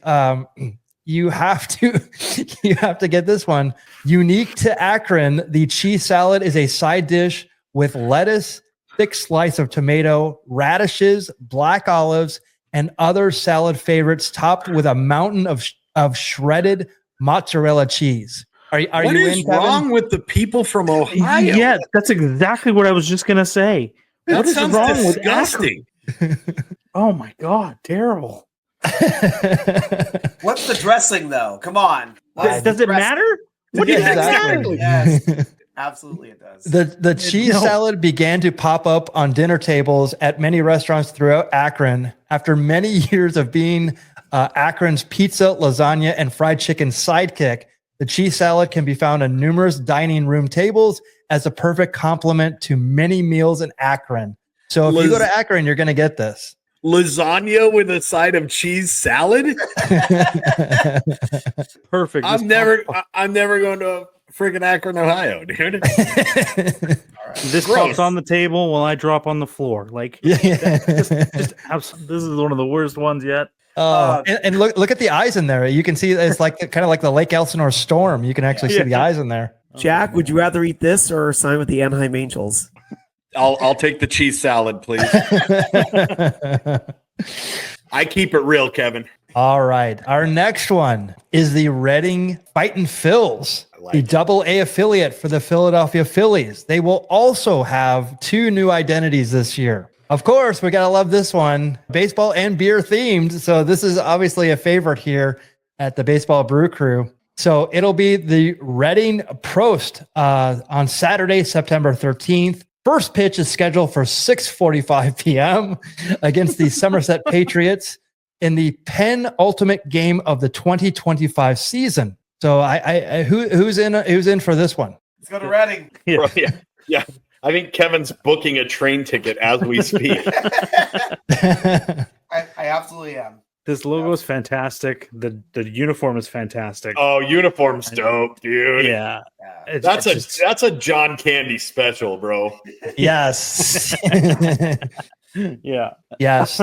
[SPEAKER 1] you have to get this one. Unique to Akron, the cheese salad is a side dish with lettuce, thick slice of tomato, radishes, black olives, and other salad favorites, topped with a mountain of shredded mozzarella cheese. What
[SPEAKER 5] is wrong with the people from Ohio?
[SPEAKER 3] Yeah, that's exactly what I was just gonna say.
[SPEAKER 5] That
[SPEAKER 3] what is
[SPEAKER 5] sounds
[SPEAKER 3] wrong
[SPEAKER 5] disgusting.
[SPEAKER 3] With oh my god, terrible.
[SPEAKER 4] What's the dressing though? Come on.
[SPEAKER 3] Does it matter?
[SPEAKER 1] What does it matter?
[SPEAKER 4] Yes. Absolutely it does.
[SPEAKER 1] The cheese salad began to pop up on dinner tables at many restaurants throughout Akron after many years of being Akron's pizza, lasagna, and fried chicken sidekick. The cheese salad can be found on numerous dining room tables as a perfect complement to many meals in Akron. So if you go to Akron, you're going to get this.
[SPEAKER 5] Lasagna with a side of cheese salad?
[SPEAKER 3] Perfect.
[SPEAKER 5] I'm never going to friggin' Akron, Ohio, dude.
[SPEAKER 3] This pops on the table while I drop on the floor. Like, this is one of the worst ones yet.
[SPEAKER 1] And look at the eyes in there. You can see it's like kind of like the Lake Elsinore storm. You can actually see the eyes in there.
[SPEAKER 8] Jack, would you rather eat this or sign with the Anaheim Angels?
[SPEAKER 5] I'll take the cheese salad, please. I keep it real, Kevin.
[SPEAKER 1] All right. Our next one is the Reading Fightin' Phils, the Double-A affiliate for the Philadelphia Phillies. They will also have 2 new identities this year. Of course, we got to love this one. Baseball and beer themed. So this is obviously a favorite here at the Baseball Brew Crew. So it'll be the Reading Prost on Saturday, September 13th. First pitch is scheduled for 6:45 p.m. against the Somerset Patriots in the penultimate game of the 2025 season. So who's in for this one?
[SPEAKER 4] Let's go to Reading.
[SPEAKER 5] Yeah. I think Kevin's booking a train ticket as we speak.
[SPEAKER 4] I absolutely am.
[SPEAKER 3] This logo is fantastic. The uniform is fantastic.
[SPEAKER 5] Oh, uniform's dope, dude.
[SPEAKER 3] Yeah.
[SPEAKER 5] That's a John Candy special, bro.
[SPEAKER 1] Yes.
[SPEAKER 3] Yeah.
[SPEAKER 1] Yes.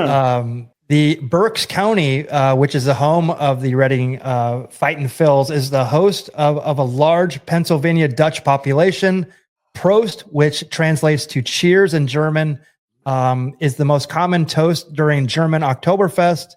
[SPEAKER 1] The Berks County, which is the home of the Reading Fightin' Phils, is the host of a large Pennsylvania Dutch population. Prost, which translates to cheers in German, is the most common toast during German Oktoberfest.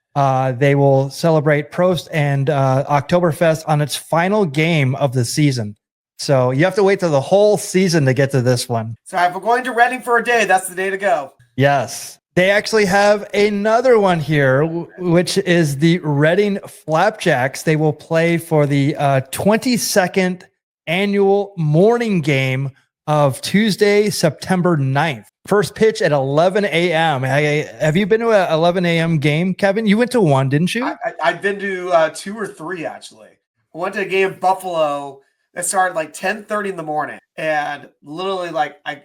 [SPEAKER 1] They will celebrate Prost and Oktoberfest on its final game of the season. So you have to wait till the whole season to get to this one.
[SPEAKER 4] So if we're going to Reading for a day, that's the day to go.
[SPEAKER 1] Yes. They actually have another one here, which is the Reading Flapjacks. They will play for the 22nd annual morning game of Tuesday, September 9th. First pitch at 11 a.m. Have you been to an 11 a.m. game, Kevin? You went to one, didn't you?
[SPEAKER 4] I've been to 2 or 3, actually. I went to a game in Buffalo that started like 10:30 in the morning. And literally, like, I'm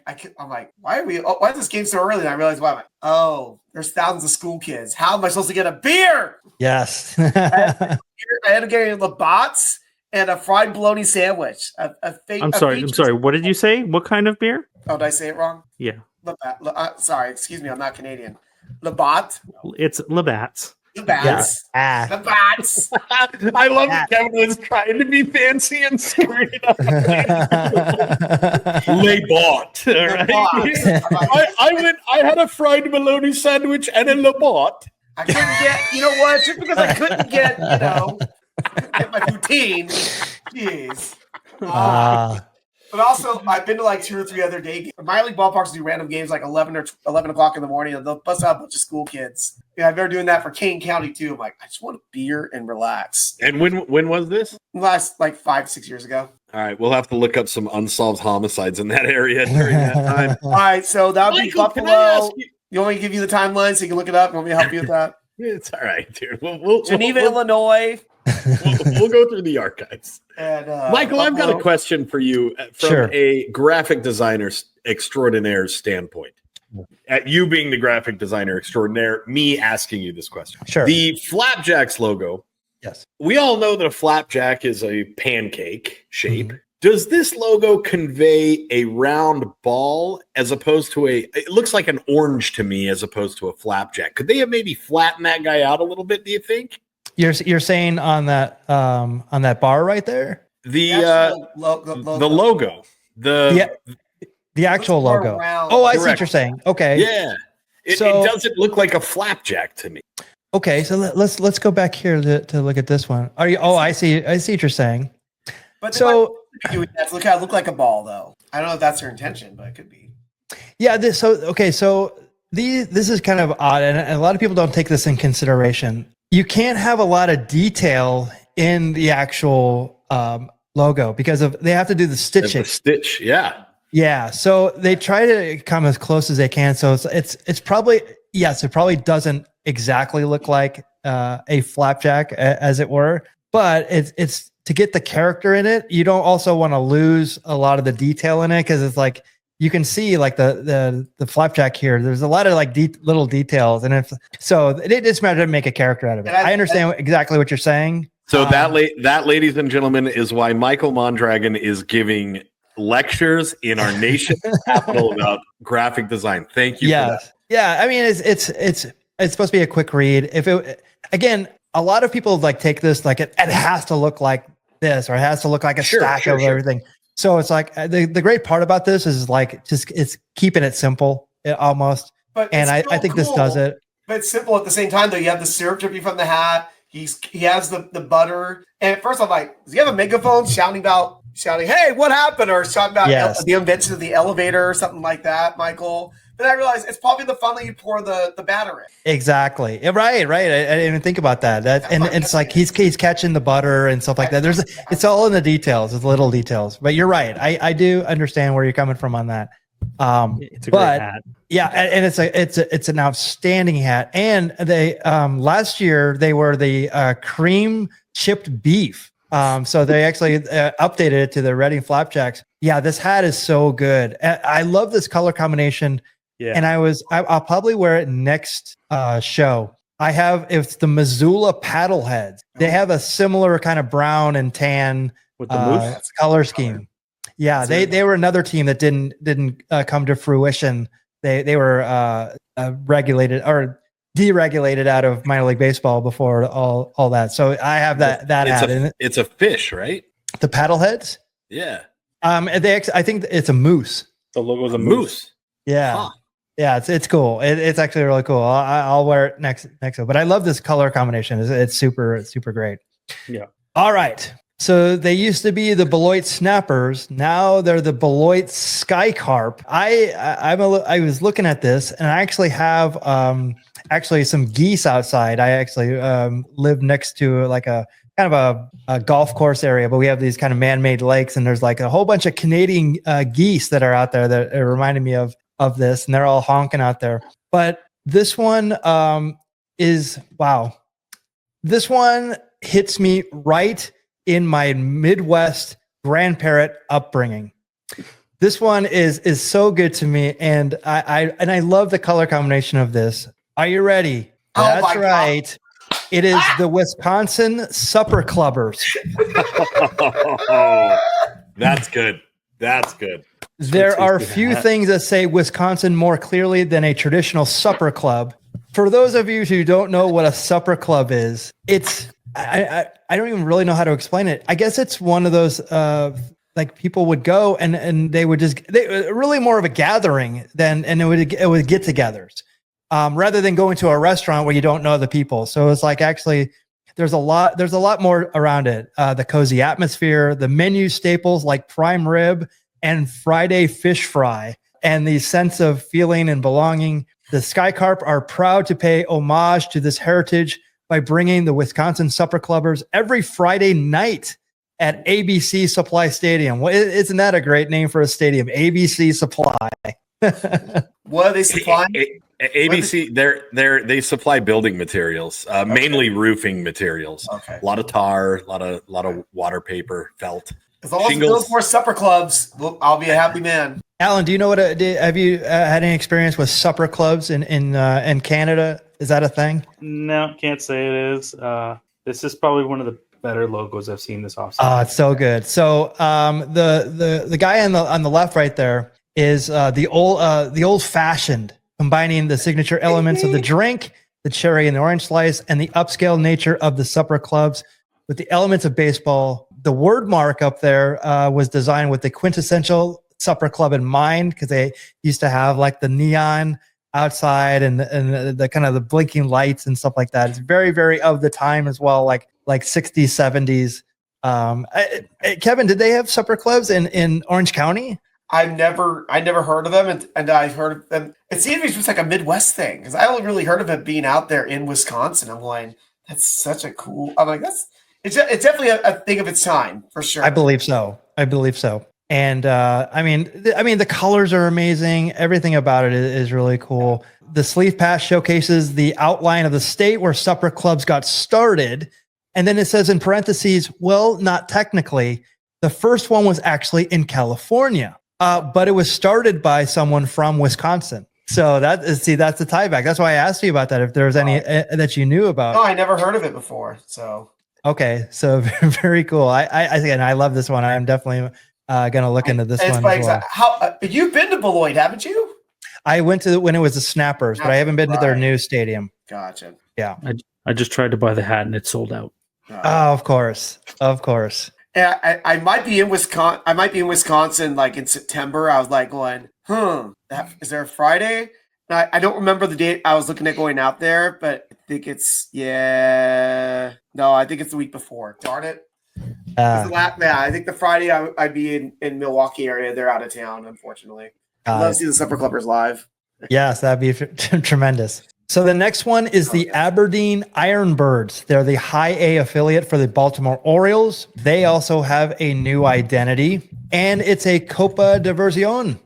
[SPEAKER 4] like, why is this game so early? And I realized, why? I'm like, oh, there's thousands of school kids. How am I supposed to get a beer?
[SPEAKER 1] Yes.
[SPEAKER 4] I had to get a Labatt's and a fried bologna sandwich.
[SPEAKER 3] I'm sorry. What did you say? What kind of beer?
[SPEAKER 4] Oh, did I say it wrong?
[SPEAKER 3] Yeah.
[SPEAKER 4] Sorry, excuse me. I'm not Canadian. Labatt.
[SPEAKER 3] It's Labatt's.
[SPEAKER 4] Labatt's.
[SPEAKER 1] Yeah.
[SPEAKER 4] Labatt's.
[SPEAKER 5] I love that Kevin was trying to be fancy and screwed it up. Labatt. I had a fried bologna sandwich and a Labatt.
[SPEAKER 4] I couldn't get, you know what? Just because I couldn't get, get my poutine. Jeez. But also, I've been to like 2 or 3 other day games. Minor league ballparks do random games like 11 o'clock in the morning, and they'll bust out a bunch of school kids. Yeah, I've been doing that for Kane County too. I'm like, I just want a beer and relax.
[SPEAKER 5] And when was this?
[SPEAKER 4] Last like 5-6 years ago.
[SPEAKER 5] All right, we'll have to look up some unsolved homicides in that area during that time.
[SPEAKER 4] All right, so that would be
[SPEAKER 5] Michael,
[SPEAKER 4] Buffalo. You want me to give you the timeline so you can look it up? You want me to help you with that?
[SPEAKER 5] It's all right, dude. We'll
[SPEAKER 4] Geneva, Illinois.
[SPEAKER 5] We'll go through the archives.
[SPEAKER 4] And,
[SPEAKER 5] Michael, I've got a question for you from a graphic designer extraordinaire standpoint. At you being the graphic designer extraordinaire, me asking you this question.
[SPEAKER 1] Sure.
[SPEAKER 5] The Flapjacks logo.
[SPEAKER 1] Yes.
[SPEAKER 5] We all know that a flapjack is a pancake shape. Mm-hmm. Does this logo convey a round ball as opposed to it looks like an orange to me as opposed to a flapjack? Could they have maybe flattened that guy out a little bit, do you think?
[SPEAKER 1] You're saying on that bar right there?
[SPEAKER 5] The logo.
[SPEAKER 1] The actual logo. Oh, I see what you're saying. Okay.
[SPEAKER 5] Yeah. It doesn't look like a flapjack to me.
[SPEAKER 1] Okay, so let's go back here to look at this one. Are you? Oh, I see what you're saying.
[SPEAKER 4] But so look like a ball, though. I don't know if that's their intention, but it could be. Yeah.
[SPEAKER 1] This is kind of odd, and a lot of people don't take this in consideration. You can't have a lot of detail in the actual logo because they have to do the stitching.
[SPEAKER 5] The stitch, yeah.
[SPEAKER 1] Yeah, so they try to come as close as they can. So it's probably, yes, it probably doesn't exactly look like a flapjack, as it were, but it's to get the character in it. You don't also want to lose a lot of the detail in it because it's like you can see like the flapjack here. There's a lot of like little details, and it's a matter to make a character out of it. I understand exactly what you're saying.
[SPEAKER 5] So that, ladies and gentlemen, is why Michael Mondragon is giving lectures in our nation's capital about graphic design. Thank you.
[SPEAKER 1] Yes.
[SPEAKER 5] For that.
[SPEAKER 1] Yeah. I mean, it's supposed to be a quick read. Again, a lot of people like take this like it has to look like this, or it has to look like a stack of everything. So it's like the great part about this is like it's keeping it simple almost. And I think this does it.
[SPEAKER 4] But it's simple at the same time, though. You have the syrup dripping from the hat. He has the butter. And at first I'm like, does he have a megaphone shouting, hey, what happened? Or shouting about the invention of the elevator or something like that, Michael. But I realized it's probably the fun that you pour the batter in.
[SPEAKER 1] Exactly. Right. I didn't even think about that. And it's like he's catching the butter and stuff like that. It's all in the details. It's little details. But you're right. I do understand where you're coming from on that.
[SPEAKER 3] It's a great hat.
[SPEAKER 1] Yeah, and it's an outstanding hat. And they last year they were the cream chipped beef. So they actually updated it to the Reading Flapjacks. Yeah, this hat is so good. I love this color combination. Yeah. And I'll probably wear it next show. It's the Missoula paddle heads. They have a similar kind of brown and tan
[SPEAKER 3] with the moose
[SPEAKER 1] color scheme. Yeah, they were another team that didn't come to fruition. They were regulated or deregulated out of minor league baseball before all that. So I have that hat.
[SPEAKER 5] It's a fish, right?
[SPEAKER 1] The paddleheads.
[SPEAKER 5] Yeah.
[SPEAKER 1] I think it's a moose.
[SPEAKER 3] The logo is a moose.
[SPEAKER 1] Yeah. Huh. Yeah, it's cool. It's actually really cool. I'll wear it next. But I love this color combination. It's super great.
[SPEAKER 3] Yeah.
[SPEAKER 1] All right. So they used to be the Beloit Snappers. Now they're the Beloit Sky Carp. I was looking at this, and I actually have some geese outside. I actually live next to like a kind of a golf course area, but we have these kind of man-made lakes, and there's like a whole bunch of Canadian geese that are out there that are reminding me of this, and they're all honking out there. But this one is wow. This one hits me right in my Midwest grandparent upbringing. This one is so good to me, and I love the color combination of this. Are you ready? That's right. God. It is the Wisconsin Supper Clubbers.
[SPEAKER 5] That's good.
[SPEAKER 1] There are few things that say Wisconsin more clearly than a traditional supper club. For those of you who don't know what a supper club is, I don't even really know how to explain it. I guess it's one of those like people would go and they really more of a gathering it would get-togethers rather than going to a restaurant where you don't know the people. So it's like actually there's a lot more around it. The cozy atmosphere, the menu staples like prime rib and Friday fish fry, and the sense of feeling and belonging. The Sky Carp are proud to pay homage to this heritage by bringing the Wisconsin Supper Clubbers every Friday night at ABC Supply Stadium. Well, isn't that a great name for a stadium? ABC Supply.
[SPEAKER 4] What are they supplying?
[SPEAKER 5] ABC, they supply building materials, mainly roofing materials. Okay. A lot of tar, a lot of water paper, felt.
[SPEAKER 4] As long as it builds more supper clubs, I'll be a happy man.
[SPEAKER 1] Alan, do you know have you had any experience with supper clubs in Canada? Is that a thing?
[SPEAKER 3] No, can't say it is. This is probably one of the better logos I've seen this offseason.
[SPEAKER 1] Oh, it's so good. So the guy on the left right there is the old fashioned, combining the signature elements of the drink, the cherry and the orange slice, and the upscale nature of the supper clubs with the elements of baseball. The word mark up there was designed with the quintessential supper club in mind, because they used to have like the neon outside and the kind of the blinking lights and stuff like that. It's very, very of the time as well, like 60s, 70s. Kevin, did they have supper clubs in Orange County?
[SPEAKER 4] I never heard of them, and I've heard of them. It seems to be just like a Midwest thing, because I only really heard of it being out there in Wisconsin. I'm like, that's such a cool. I'm like, it's definitely a thing of its time for sure.
[SPEAKER 1] I believe so. And I mean, the colors are amazing. Everything about it is really cool. The sleeve patch showcases the outline of the state where supper clubs got started. And then it says in parentheses, well, not technically. The first one was actually in California, but it was started by someone from Wisconsin. So that's the tieback. That's why I asked you about that. If there was any that you knew about.
[SPEAKER 4] No, I never heard of it before. So
[SPEAKER 1] Okay, so very cool. I love this one. I am definitely gonna look into this one as well.
[SPEAKER 4] How you've been to Beloit, haven't you?
[SPEAKER 1] I went to when it was the Snappers, but I haven't been to their new stadium.
[SPEAKER 4] Gotcha.
[SPEAKER 1] Yeah,
[SPEAKER 3] I just tried to buy the hat and it sold out.
[SPEAKER 1] Oh, of course.
[SPEAKER 4] I might be in Wisconsin. I might be in Wisconsin like in September. I was like going, is there a Friday? I don't remember the date I was looking at going out there, but I think it's I think it's the week before. Darn it. I think the Friday I'd be in Milwaukee area. They're out of town, unfortunately. I'd love to see the Supper Clubbers live.
[SPEAKER 1] Yes, that'd be tremendous. So the next one is the Aberdeen Ironbirds. They're the high A affiliate for the Baltimore Orioles. They also have a new identity, and it's a Copa Diversión.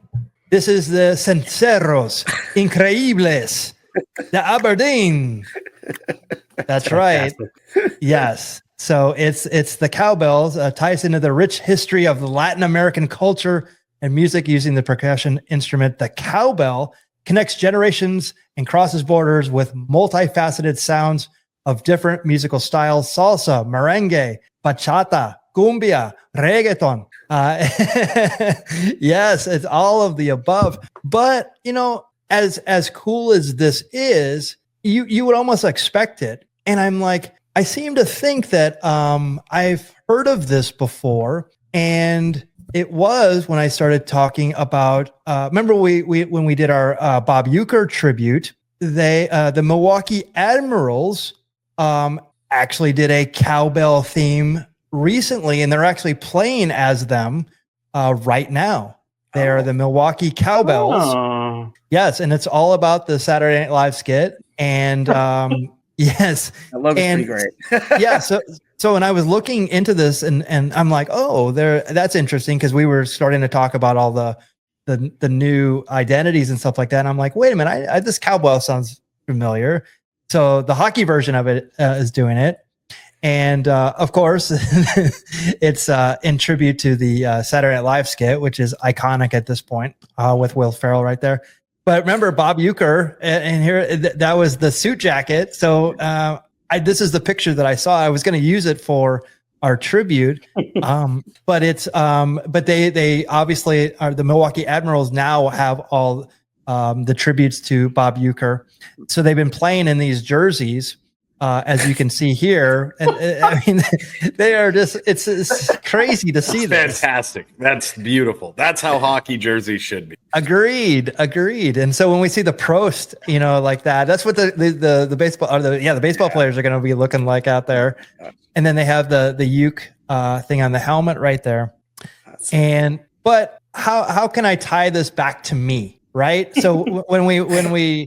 [SPEAKER 1] This is the Cencerros Increíbles, the Aberdeen. That's right. Yes. So it's the cowbells, ties into the rich history of the Latin American culture and music using the percussion instrument. The cowbell connects generations and crosses borders with multifaceted sounds of different musical styles: salsa, merengue, bachata, cumbia, reggaeton. Yes, it's all of the above. But, as cool as this is, you would almost expect it. And I'm like, I seem to think that I've heard of this before. And it was when I started talking about, remember when we did our Bob Uecker tribute, the Milwaukee Admirals actually did a cowbell theme recently, and they're actually playing as them right now. They're the Milwaukee Cowbells.
[SPEAKER 3] Oh.
[SPEAKER 1] Yes, and it's all about the Saturday Night Live skit. And yes,
[SPEAKER 4] I love it. Pretty great.
[SPEAKER 1] Yeah. So when I was looking into this, and I'm like, oh, that's interesting, because we were starting to talk about all the new identities and stuff like that. And I'm like, wait a minute, this cowbell sounds familiar. So the hockey version of it is doing it. And of course, it's in tribute to the Saturday Night Live skit, which is iconic at this point, with Will Ferrell right there. But remember Bob Uecker, and here that was the suit jacket. So this is the picture that I saw. I was going to use it for our tribute, but it's but they obviously are the Milwaukee Admirals now have all the tributes to Bob Uecker. So they've been playing in these jerseys. As you can see here, and I mean, they are just—it's crazy to see this.
[SPEAKER 5] Fantastic! That's beautiful. That's how hockey jerseys should be.
[SPEAKER 1] Agreed. And so when we see the Prost, like that, that's what the baseball, or the baseball players are going to be looking like out there. And then they have the Uke thing on the helmet right there. But how can I tie this back to me? Right. So when we're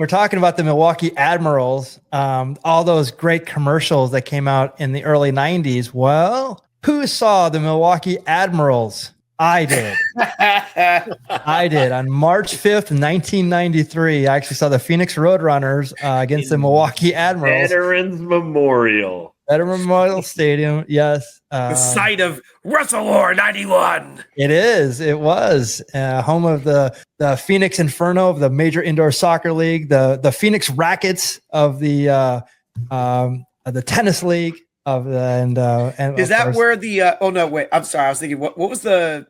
[SPEAKER 1] talking about the Milwaukee Admirals, all those great commercials that came out in the early 90s. Well, who saw the Milwaukee Admirals? I did. I did. On March 5th, 1993, I actually saw the Phoenix Roadrunners against the Milwaukee Admirals.
[SPEAKER 5] Veterans Memorial.
[SPEAKER 1] Veterans Memorial Stadium, yes.
[SPEAKER 8] The site of WrestleWar 91.
[SPEAKER 1] It is. It was home of the Phoenix Inferno of the Major Indoor Soccer League, the Phoenix Rackets of the tennis league of the and
[SPEAKER 4] is that where the oh no wait, I'm sorry, I was thinking what was the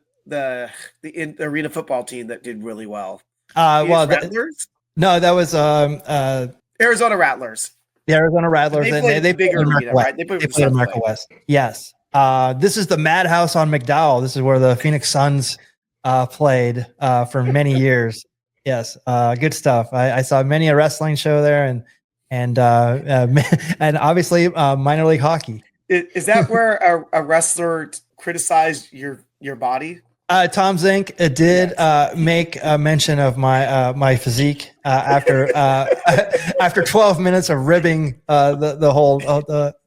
[SPEAKER 4] arena football team that did really well?
[SPEAKER 1] Rattlers? No, that was
[SPEAKER 4] Arizona Rattlers.
[SPEAKER 1] The Arizona Rattlers.
[SPEAKER 4] They played in America West. Right? They played
[SPEAKER 1] in America West. Yes. This is the Madhouse on McDowell. This is where the Phoenix Suns played for many years. Yes. Good stuff. I saw many a wrestling show there, and obviously minor league hockey.
[SPEAKER 4] Is that where a wrestler criticized your body?
[SPEAKER 1] Tom Zink did make a mention of my physique after 12 minutes of ribbing the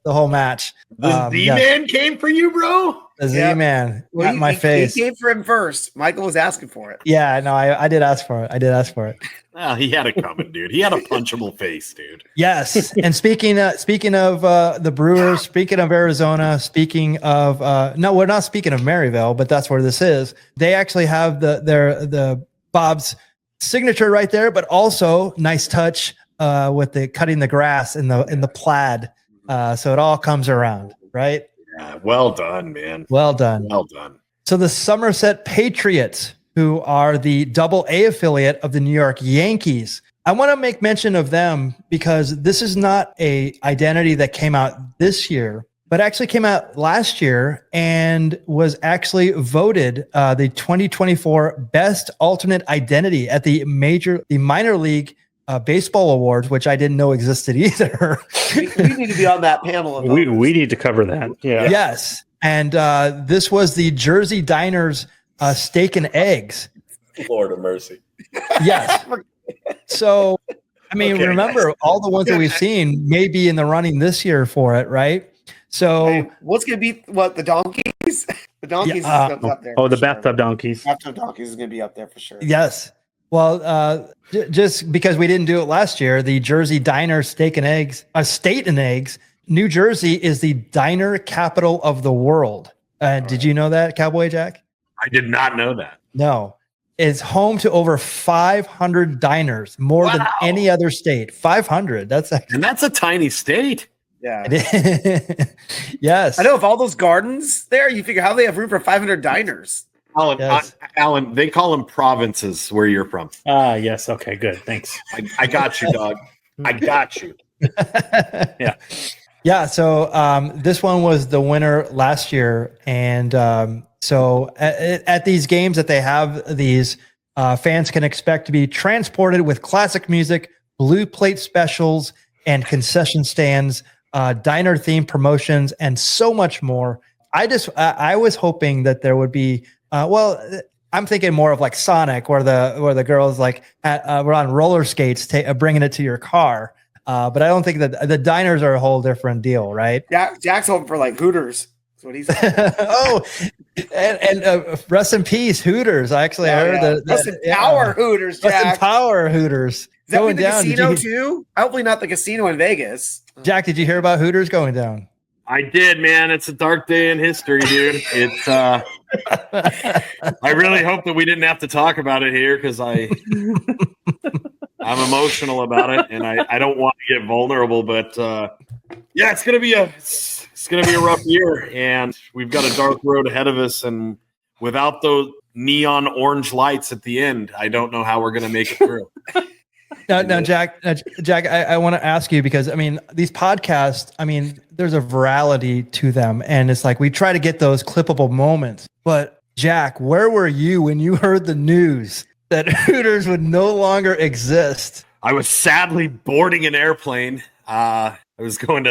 [SPEAKER 1] whole match.
[SPEAKER 5] The Z-Man came for you, bro.
[SPEAKER 1] The Z-Man, my face.
[SPEAKER 4] He came for him first. Michael was asking for it.
[SPEAKER 1] Yeah, no, I did ask for it.
[SPEAKER 5] Oh, he had it coming, dude. He had a punchable face, dude.
[SPEAKER 1] Yes. And speaking of the Brewers, speaking of Arizona, speaking of no, we're not speaking of Maryville, but that's where this is. They actually have the Bob's signature right there, but also nice touch with the cutting the grass in the plaid So it all comes around, right?
[SPEAKER 5] Yeah, well done, man.
[SPEAKER 1] Well done.
[SPEAKER 5] Well done.
[SPEAKER 1] So the Somerset Patriots, who are the Double-A affiliate of the New York Yankees. I want to make mention of them because this is not a identity that came out this year, but actually came out last year and was actually voted the 2024 Best Alternate Identity at the minor league baseball awards, which I didn't know existed either.
[SPEAKER 6] we need to be on that panel. Of
[SPEAKER 3] We need to cover that. Yeah.
[SPEAKER 1] Yes. And this was the Jersey Diners Steak and Eggs.
[SPEAKER 5] Lord of mercy.
[SPEAKER 1] Yes. So, I mean,
[SPEAKER 5] Okay.
[SPEAKER 1] remember all the ones that we've seen may be in the running this year for it, right? So,
[SPEAKER 6] Hey, what's going to be the donkeys? The donkeys is up there.
[SPEAKER 3] Oh, the
[SPEAKER 6] for sure.
[SPEAKER 3] bathtub donkeys.
[SPEAKER 6] Bathtub donkeys is going to be up there for sure.
[SPEAKER 1] yes. Well, just because we didn't do it last year, the Jersey Diner Steak and Eggs, State and Eggs, New Jersey is the diner capital of the world. Did you know that, Cowboy Jack?
[SPEAKER 5] I did not know that.
[SPEAKER 1] No. It's home to over 500 diners, more than any other state. 500. That's actually.
[SPEAKER 5] And that's a tiny state.
[SPEAKER 6] Yeah.
[SPEAKER 1] Yes.
[SPEAKER 6] I know, if all those gardens there, you figure how they have room for 500 diners.
[SPEAKER 5] Alan,
[SPEAKER 1] Yes.
[SPEAKER 5] Alan, they call them provinces where you're from.
[SPEAKER 3] Yes. Okay, good. Thanks.
[SPEAKER 5] I got you, dog. I got you.
[SPEAKER 3] Yeah.
[SPEAKER 1] Yeah. So this one was the winner last year. And so at these games that they have, these fans can expect to be transported with classic music, blue plate specials, and concession stands, diner themed promotions, and so much more. I was hoping that there would be, I'm thinking more of like Sonic, where the girls like we're on roller skates, bringing it to your car. But I don't think that the diners are a whole different deal, right?
[SPEAKER 6] Yeah, Jack's hoping for like Hooters. That's what he's
[SPEAKER 1] Oh, and rest in peace, Hooters. I heard that.
[SPEAKER 6] Rest in power, Hooters,
[SPEAKER 1] Rest in
[SPEAKER 6] Jack.
[SPEAKER 1] power, Hooters.
[SPEAKER 6] Is that
[SPEAKER 1] Going
[SPEAKER 6] the
[SPEAKER 1] down.
[SPEAKER 6] casino too? Hopefully not the casino in Vegas.
[SPEAKER 1] Jack, did you hear about Hooters going down?
[SPEAKER 5] I did, man. It's a dark day in history, dude. It's I really hope that we didn't have to talk about it here because I'm emotional about it and I don't want to get vulnerable, but yeah, it's gonna be a rough year and we've got a dark road ahead of us, and without those neon orange lights at the end, I don't know how we're gonna make it through.
[SPEAKER 1] Now, Jack, I want to ask you because I mean these podcasts. I mean, there's a virality to them, and it's like we try to get those clippable moments. But Jack, where were you when you heard the news that Hooters would no longer exist?
[SPEAKER 5] I was sadly boarding an airplane. I was going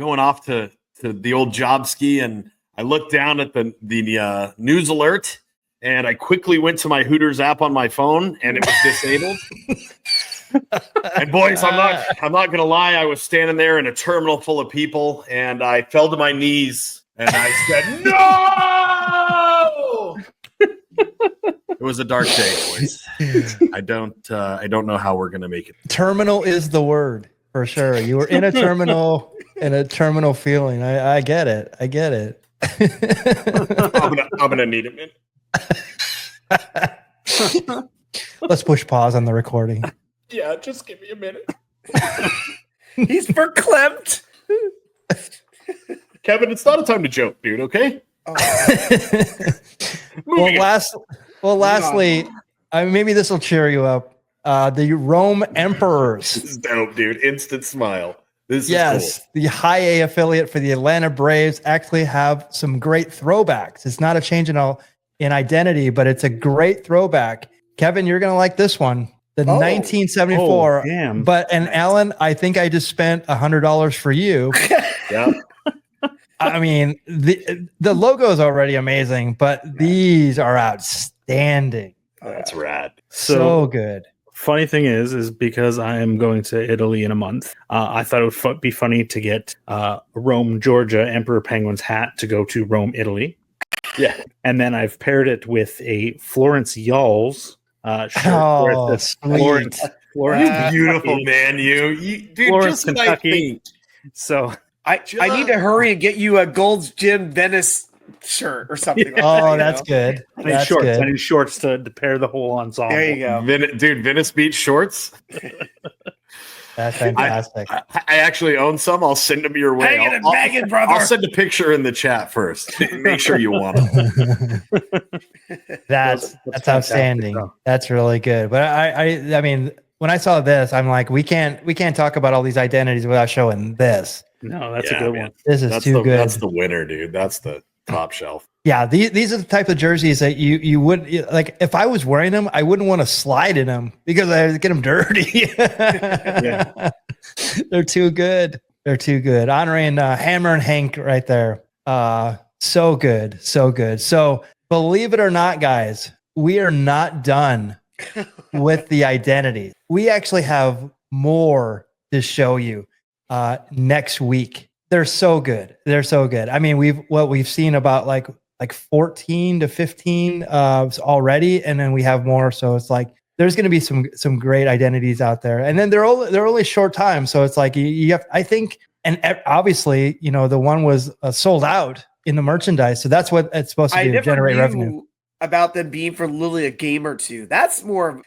[SPEAKER 5] off to the old job ski, and I looked down at the news alert, and I quickly went to my Hooters app on my phone, and it was disabled. And boys, I'm not gonna lie, I was standing there in a terminal full of people, and I fell to my knees, and I said, "No!" It was a dark day, boys. I don't know how we're gonna make it.
[SPEAKER 1] Terminal is the word for sure. You were in a terminal, feeling. I get it. I get it.
[SPEAKER 5] I'm gonna need a minute.
[SPEAKER 1] Let's push pause on the recording.
[SPEAKER 5] Yeah, just give me a minute.
[SPEAKER 6] He's verklempt.
[SPEAKER 5] Kevin, it's not a time to joke, dude, okay?
[SPEAKER 1] Lastly, maybe this will cheer you up. The Rome Emperors.
[SPEAKER 5] This is dope, dude. Instant smile. This
[SPEAKER 1] Yes,
[SPEAKER 5] is cool.
[SPEAKER 1] the high A affiliate for the Atlanta Braves actually have some great throwbacks. It's not a change in identity, but it's a great throwback. Kevin, you're going to like this one. The 1974.
[SPEAKER 3] Oh, damn.
[SPEAKER 1] And Allan, I think I just spent $100 for you.
[SPEAKER 5] Yeah.
[SPEAKER 1] I mean, the logo is already amazing, but these are outstanding.
[SPEAKER 5] That's rad.
[SPEAKER 1] So good.
[SPEAKER 3] Funny thing is because I am going to Italy in a month. I thought it would be funny to get Rome, Georgia Emperor Penguins hat to go to Rome, Italy.
[SPEAKER 5] Yeah.
[SPEAKER 3] And then I've paired it with a Florence Yalls shirt.
[SPEAKER 1] Oh,
[SPEAKER 3] where it says
[SPEAKER 1] sweet.
[SPEAKER 3] Florence,
[SPEAKER 5] Beautiful, man. You dude,
[SPEAKER 3] Florence,
[SPEAKER 5] just what I
[SPEAKER 3] Kentucky.
[SPEAKER 5] think.
[SPEAKER 3] So
[SPEAKER 6] I need to hurry and get you a Gold's Gym Venice shirt or something. Like
[SPEAKER 1] Oh, that's good.
[SPEAKER 3] I need
[SPEAKER 1] That's
[SPEAKER 3] shorts.
[SPEAKER 1] good.
[SPEAKER 3] I need shorts to pair the whole ensemble.
[SPEAKER 6] There you go.
[SPEAKER 5] Dude, Venice Beach shorts.
[SPEAKER 1] That's fantastic.
[SPEAKER 5] I actually own some. I'll send them your way.
[SPEAKER 6] Hanging and banging, brother.
[SPEAKER 5] I'll send a picture in the chat first. Make sure you want them.
[SPEAKER 1] That's
[SPEAKER 3] fantastic
[SPEAKER 1] outstanding.
[SPEAKER 3] stuff.
[SPEAKER 1] That's really good. But I mean, when I saw this, I'm like, we can't talk about all these identities without showing this.
[SPEAKER 3] No, that's
[SPEAKER 5] Yeah,
[SPEAKER 3] a good
[SPEAKER 5] man.
[SPEAKER 3] one.
[SPEAKER 1] This is
[SPEAKER 5] That's
[SPEAKER 1] too good.
[SPEAKER 5] That's the winner, dude. That's the top shelf.
[SPEAKER 1] Yeah, these are the type of jerseys that you would like. If I was wearing them, I wouldn't want to slide in them because I get them dirty. They're too good. They're too good. Honoring Hammer and Hank right there. So good, so good. So believe it or not, guys, we are not done with the identities. We actually have more to show you next week. They're so good. They're so good. I mean, we've seen about like 14 to 15 already, and then we have more. So it's like there's going to be some great identities out there, and then they're only short time. So it's like you have, I think, and obviously, the one was sold out in the merchandise. So that's what it's supposed to do, generate revenue.
[SPEAKER 6] About them being for literally a game or two. That's kind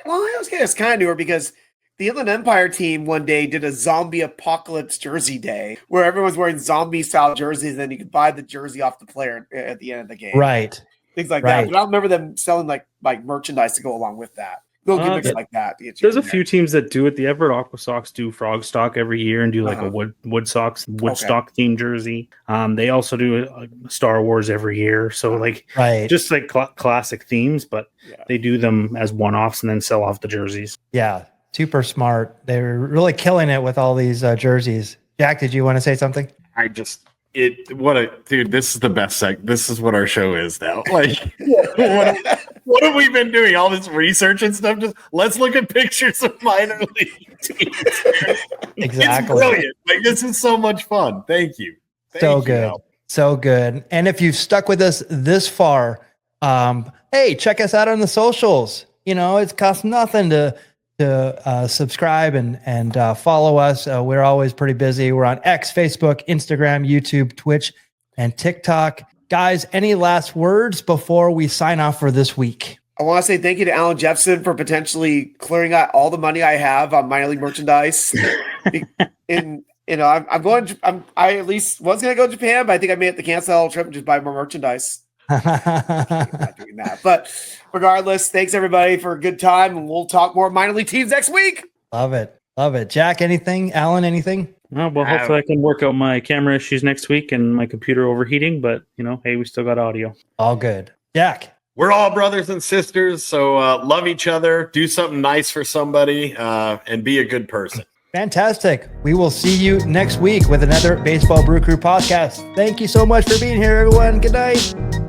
[SPEAKER 6] of newer because the Inland Empire team one day did a zombie apocalypse jersey day where everyone's wearing zombie style jerseys, and then you could buy the jersey off the player at the end of the game.
[SPEAKER 1] Right.
[SPEAKER 6] Things like
[SPEAKER 1] Right.
[SPEAKER 6] that. But I don't remember them selling like merchandise to go along with that. Little gimmicks like that.
[SPEAKER 3] There's a few teams that do it. The Everett Aqua Sox do Frog Stock every year and do like a Woodstock themed jersey. They also do Star Wars every year. So just like classic themes, but they do them as one-offs and then sell off the jerseys.
[SPEAKER 1] Yeah. Super smart. They're really killing it with all these jerseys. Jack, did you want to say something?
[SPEAKER 5] Dude, this is the best this is what our show is now. Like, what have we been doing? All this research and stuff. Just let's look at pictures of minor league teams.
[SPEAKER 1] Exactly.
[SPEAKER 5] It's brilliant. Like, this is so much fun. Thank you.
[SPEAKER 1] So good. So good. And if you've stuck with us this far, hey, check us out on the socials. It costs nothing to subscribe and follow us. We're always pretty busy. We're on X, Facebook, Instagram, YouTube, Twitch, and TikTok. Guys, any last words before we sign off for this week?
[SPEAKER 6] I want to say thank you to Allan Jepsen for potentially clearing out all the money I have on minor league merchandise. I at least was going to go to Japan, but I think I may have to cancel the whole trip and just buy more merchandise. Not doing that. But regardless, thanks everybody for a good time, and we'll talk more minor league teams next week.
[SPEAKER 1] Love it. Jack, anything? Allan, anything?
[SPEAKER 3] Well, hopefully I can work out my camera issues next week and my computer overheating, but hey, we still got audio.
[SPEAKER 1] All good. Jack.
[SPEAKER 5] We're all brothers and sisters, so love each other, do something nice for somebody, and be a good person.
[SPEAKER 1] Fantastic. We will see you next week with another Baseball Brew Crew podcast. Thank you so much for being here, everyone. Good night.